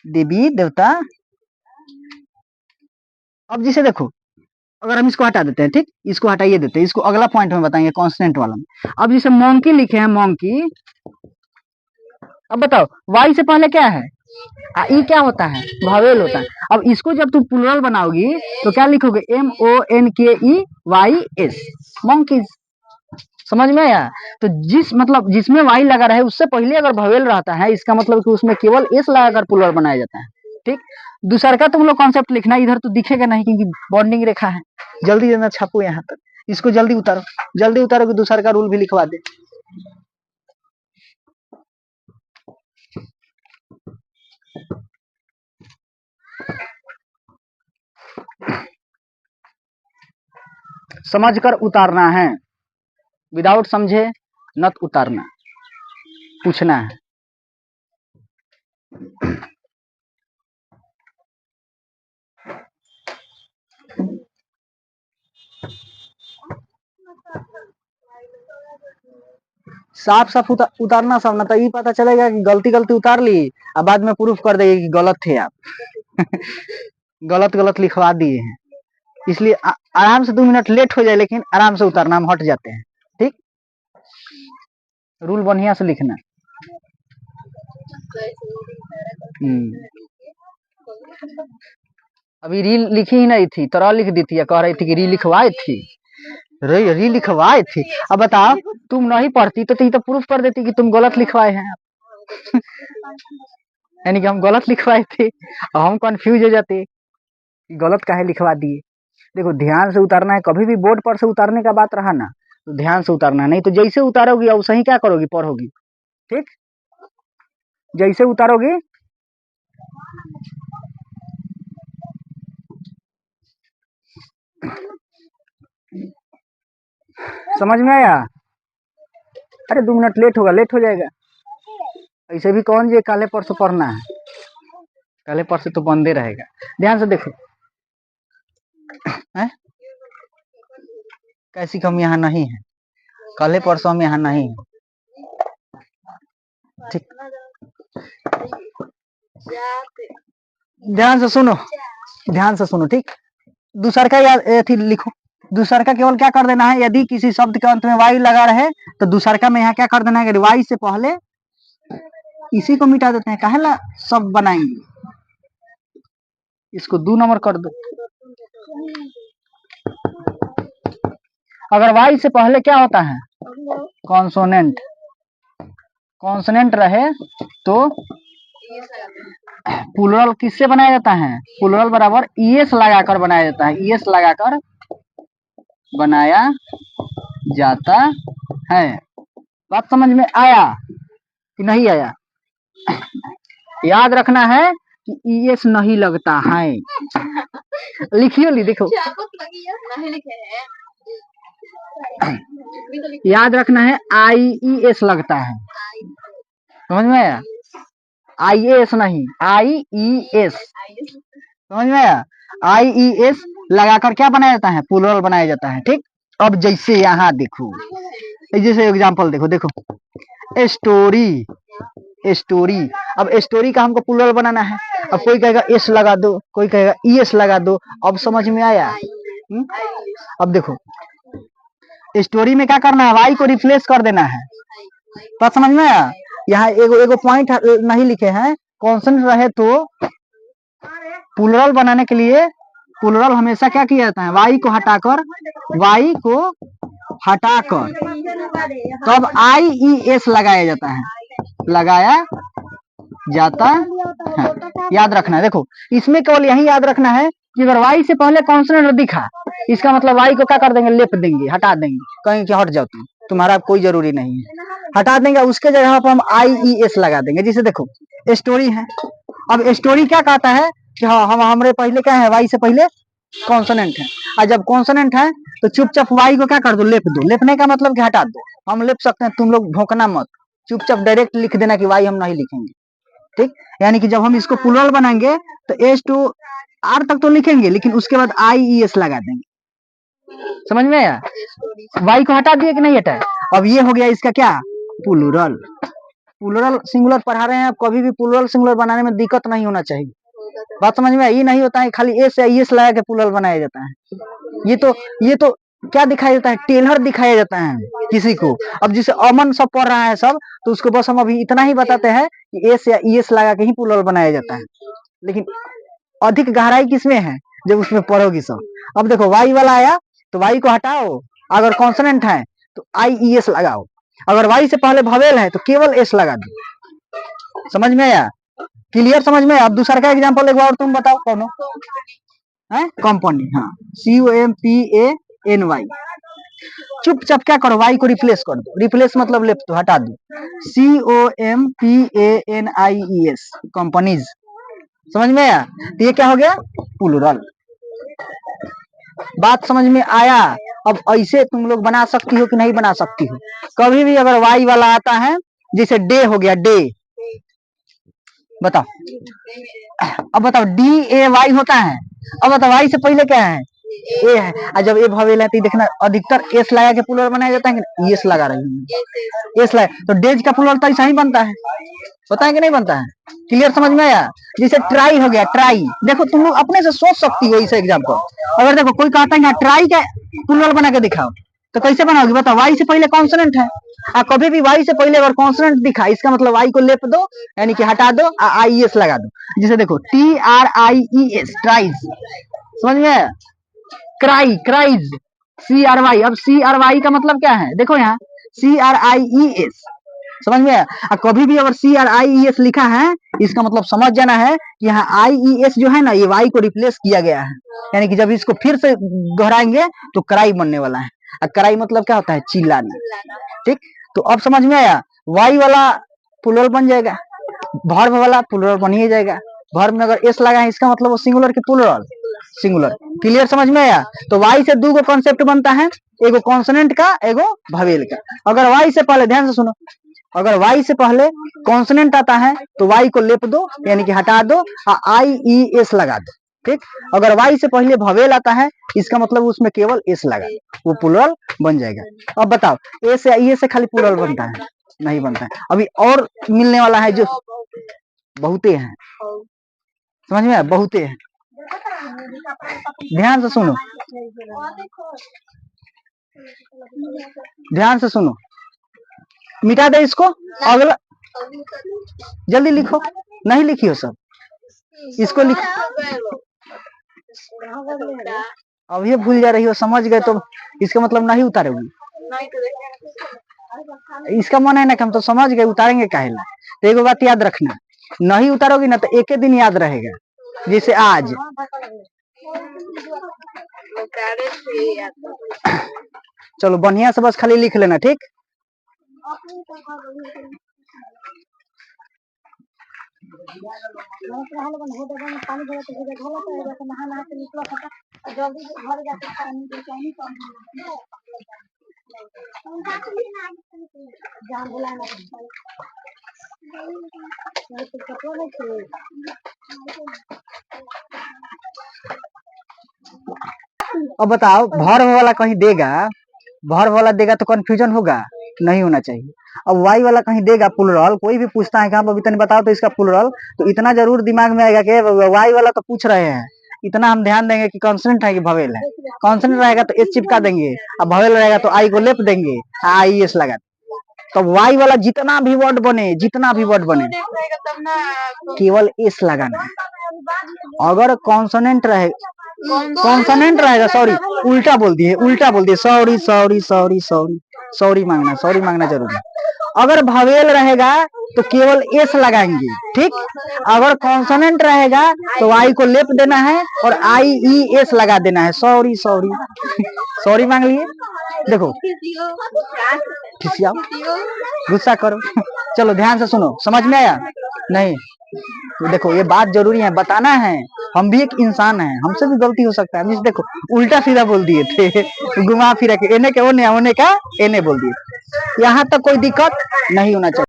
देवी देवता। अब जिसे देखो, अगर हम इसको हटा देते हैं, ठीक, इसको हटाइए देते हैं, इसको अगला पॉइंट में बताएंगे कॉन्स्टेंट वाला में। अब जिसे मोंकी लिखे हैं, मोंकी, अब बताओ वाई से पहले क्या है, ई क्या होता है, ववेल होता है। अब इसको जब तुम प्लूरल बनाओगी तो क्या लिखोगे, एम ओ एन के ई वाई एस, मोंकीज। समझ में आया। तो जिस मतलब जिसमें वाई लगा रहे उससे पहले अगर ववेल रहता है, इसका मतलब कि उसमें केवल एस लगाकर प्लूरल बनाया जाता है। ठीक, दूसरा का तुम लोग कॉन्सेप्ट लिखना, इधर तो दिखेगा नहीं क्योंकि बॉन्डिंग रेखा है। जल्दी जल्दी छापो यहाँ तक, इसको जल्दी उतारो, जल्दी उतारो कि दूसरा का रूल भी लिखवा दे। समझकर उतारना है, विदाउट समझे नत उतारना, पूछना है। साफ साफ उतारना सब, ना तो ये पता चलेगा कि गलती गलती उतार ली और बाद में प्रूफ कर देगी कि गलत थे आप। गलत गलत लिखवा दिए हैं, इसलिए आराम से 2 मिनट लेट हो जाए लेकिन आराम से उतारना, हम हट जाते हैं। ठीक, रूल बढ़िया से लिखना। अभी री लिखी ही नहीं थी, तरह लिख दी थी, कह रही थी कि री लिखवाई थी, री लिखवाई थी। अब बताओ, तुम नहीं पढ़ती तो प्रूफ कर देती कि तुम गलत लिखवाए हैं। यानी कि हम गलत लिखवाए थे और हम कंफ्यूज हो जाते गलत काहे लिखवा दिए। देखो ध्यान से उतारना है, कभी भी बोर्ड पर से उतारने का बात रहा ना तो ध्यान से उतारना, नहीं तो जैसे उतारोगी और सही क्या करोगी, पढ़ोगी। ठीक, जैसे उतारोगी समझ में आया। अरे 2 मिनट लेट होगा, लेट हो जाएगा। ऐसे भी कौन ये काले परसों पढ़ना है, काले परसों तो बंदे रहेगा। ध्यान से देखो है? कैसी कम यहाँ नहीं है, काले परसों हम यहाँ नहीं है। ठीक, ध्यान से सुनो, ध्यान से सुनो। ठीक, दूसर का याद लिखो, दूसर का केवल क्या कर देना है, यदि किसी शब्द के अंत में वाई लगा रहे तो दूसर का में यहाँ क्या कर देना है, वाई से पहले इसी को मिटा देते हैं, काहे ला शब्द बनाएंगे, इसको 2 नंबर कर दो। अगर वाई से पहले क्या होता है, कॉन्सोनेंट, कॉन्सोनेंट रहे तो प्लूरल किससे बनाया जाता है, प्लूरल बराबर ईएस लगाकर बनाया जाता है, ईएस लगाकर बनाया जाता है। बात समझ में आया कि नहीं आया? याद रखना है कि ईएस नहीं लगता है। लिखियो ली, देखो नहीं लिखे हैं, याद रखना है IES लगता है, समझ में आया? IAS नहीं, IES, समझ में आया? IES लगाकर क्या बनाया जाता है, प्लूरल बनाया जाता है। ठीक, अब जैसे यहाँ देखो, जैसे एग्जांपल देखो, देखो स्टोरी, स्टोरी, अब स्टोरी का हमको प्लूरल बनाना है। अब कोई कहेगा एस लगा दो, कोई कहेगा ईएस लगा दो। अब समझ में आया? अब देखो स्टोरी में क्या करना है, वाई को रिप्लेस कर देना है। बात समझ में आया? यहाँ एगो पॉइंट नहीं लिखे हैं, कॉन्सोनेंट रहे तो प्लूरल बनाने के लिए प्लूरल हमेशा क्या किया जाता है, वाई को हटाकर, वाई को हटाकर तब IES लगाया जाता है, लगाया जाता है। याद रखना है, देखो इसमें केवल यही याद रखना है कि अगर वाई से पहले कॉन्सोनेंट दिखा, इसका मतलब वाई को क्या कर देंगे, लेप देंगे, हटा देंगे, कहेंगे कि हट जाओ तुम्हारा कोई जरूरी नहीं है, हटा देंगे। उसके जगह पर हम IES लगा देंगे। जैसे देखो स्टोरी है, अब स्टोरी क्या कहता है कि हाँ हम हमारे पहले क्या है, वाई से पहले कॉन्सोनेंट है, और जब कॉन्सोनेंट है तो चुपचाप वाई को क्या कर दो, लेप दो। लेपने का मतलब कि हटा दो, हम लेप सकते हैं, तुम लोग भौंकना मत, चुपचाप डायरेक्ट लिख देना कि वाई हम नहीं लिखेंगे। ठीक, यानी कि जब हम इसको प्लूरल बनाएंगे तो S to R तक तो लिखेंगे, लेकिन उसके बाद IES लगा देंगे। समझ में आया? वाई को हटा दिए कि नहीं हटाए? अब ये हो गया इसका क्या, प्लूरल। प्लूरल सिंगुलर पढ़ा रहे हैं, आप कभी भी प्लूरल सिंगुलर बनाने में दिक्कत नहीं होना चाहिए। बात समझ में आई? ये नहीं होता है खाली एस या ईएस लगा के प्लूरल बनाया जाता है। ये तो क्या दिखाया जाता है, टेलर दिखाया जाता है किसी को। अब जिसे अमन सब पढ़ रहा है सब, तो उसको बस हम अभी इतना ही बताते हैं कि एस या ईएस लगा के ही प्लूरल बनाया जाता है, लेकिन अधिक गहराई किसमें है, जब उसमें पढ़ोगी सब। अब देखो वाई वाला आया तो वाई को हटाओ, अगर कॉन्सोनेंट है तो IES लगाओ, अगर वाई से पहले वोवेल है तो केवल एस लगा दो। समझ में आया? क्लियर? समझ में? अब दूसरा का एग्जांपल एक बार तुम बताओ, कौन है, कंपनी, हाँ COMPANY। चुपचाप क्या करो, वाई को रिप्लेस कर दो, रिप्लेस मतलब लेफ्ट तो हटा दो, COMPANIES, कंपनीज। समझ में आया? तो ये क्या हो गया, प्लूरल। बात समझ में आया? अब ऐसे तुम लोग बना सकती हो कि नहीं बना सकती हो? कभी भी अगर वाई वाला आता है, जैसे डे हो गया, डे, बताओ, अब बताओ डी ए वाई होता है, अब बताओ वाई से पहले क्या है? ए है, और जब ए भवेल है तो देखना अधिकतर एस लगा के प्लूरल बनाया जाता है कि एस लगा रही हूँ, एस लगा, तो डेज का प्लूरल तो ऐसा ही बनता है, पता है कि नहीं बनता है? क्लियर, समझ में आया? जैसे ट्राई हो गया, ट्राई, देखो तुम लोग अपने से सोच सकती हो इसे एग्जाम्पल। अगर देखो कोई कहता है ट्राई का प्लूरल बना के दिखाओ, तो कैसे बनाओगे? बताओ, वाई से पहले कॉन्सोनेंट है, कभी भी वाई से पहले अगर कॉन्सोनेंट दिखा, इसका मतलब वाई को लेप दो, यानी कि हटा दो, आई एस लगा दो। जैसे देखो TRIES, ट्राइज, समझ में आया? क्राई, क्राइज, CRY, अब CRY का मतलब क्या है? देखो यहाँ CRIES, समझ में आया? कभी भी अगर CRIES लिखा है, इसका मतलब समझ जाना है कि यहाँ IES जो है ना, ये वाई को रिप्लेस किया गया है, यानी कि जब इसको फिर से दोहराएंगे तो क्राई बनने वाला है। क्राई मतलब क्या होता है? चिल्लाना, ठीक? तो अब समझ में आया? वाई वाला प्लूरल बन जाएगा, वर्ब वाला प्लूरल बन ही जाएगा। वर्ब में अगर एस लगा है, इसका मतलब वो सिंगुलर के प्लूरल सिंगुलर। क्लियर, समझ में आया? तो वाई से दो कॉन्सेप्ट बनता है, एगो कॉन्सोनेंट का, एगो भवेल का। अगर वाई से पहले, ध्यान से सुनो, अगर वाई से पहले कॉन्सोनेंट आता है तो वाई को लेप दो, यानी कि हटा दो, IES लगा दो, ठीक? अगर वाई से पहले भवेल आता है, इसका मतलब उसमें केवल एस लगा, वो प्लूरल बन जाएगा। अब बताओ, ए से आई से खाली प्लूरल बनता है? नहीं बनता है। अभी और मिलने वाला है, जो बहुते हैं, समझ में आया? बहुते हैं, ध्यान से सुनो, ध्यान से सुनो, मिटा दे इसको, अगला जल्दी लिखो, नहीं लिखी हो सब, इसको लिखो, अभी भूल जा रही हो, समझ गए तो इसका मतलब नहीं उतारोगी, इसका मन है ना कि हम तो समझ गए, उतारेंगे काहे ला? तो एक बात याद रखना, नहीं उतारोगी ना तो एक ही दिन याद रहेगा, जैसे आज। चलो बढ़िया से बस खाली लिख लेना, ठीक? अब बताओ, वर्ब वाला कहीं देगा, वर्ब वाला देगा तो कंफ्यूजन होगा? नहीं होना चाहिए। अब वाई वाला कहीं देगा प्लूरल, कोई भी पूछता है कि आप अभी बताओ तो इसका प्लूरल, तो इतना जरूर दिमाग में आएगा कि वाई वाला तो पूछ रहे हैं, इतना हम ध्यान देंगे कि कॉन्सोनेंट है कि भवेल है। कॉन्सोनेंट रहेगा तो एस चिपका देंगे, अब भवेल रहेगा तो आई को लेप देंगे, IES लगा। तो वाई वाला जितना भी वर्ड बने, जितना भी वर्ड बने, केवल एस लगाना है। अगर कॉन्सोनेंट रहे, कॉन्सोनेंट रहेगा, सॉरी उल्टा बोल दिए, उल्टा बोल दिए, sorry sorry sorry sorry, sorry मांगना, सॉरी मांगना जरूरी है। अगर भवेल रहेगा तो केवल एस लगाएंगे, ठीक? अगर कॉन्सोनेंट रहेगा तो आई को लेप देना है और IES लगा देना है, सॉरी सॉरी सॉरी मांग लिए। देखो, खिसियाओ, गुस्सा करो, चलो ध्यान से सुनो, समझ में आया? नहीं तो देखो, ये बात जरूरी है, बताना है, हम भी एक इंसान हैं, हमसे भी गलती हो सकता है। देखो उल्टा सीधा बोल दिए थे, घुमा फिरा के, एने के ओने, ओने का एने बोल दिए। यहाँ तक कोई दिक्कत नहीं होना चाहिए।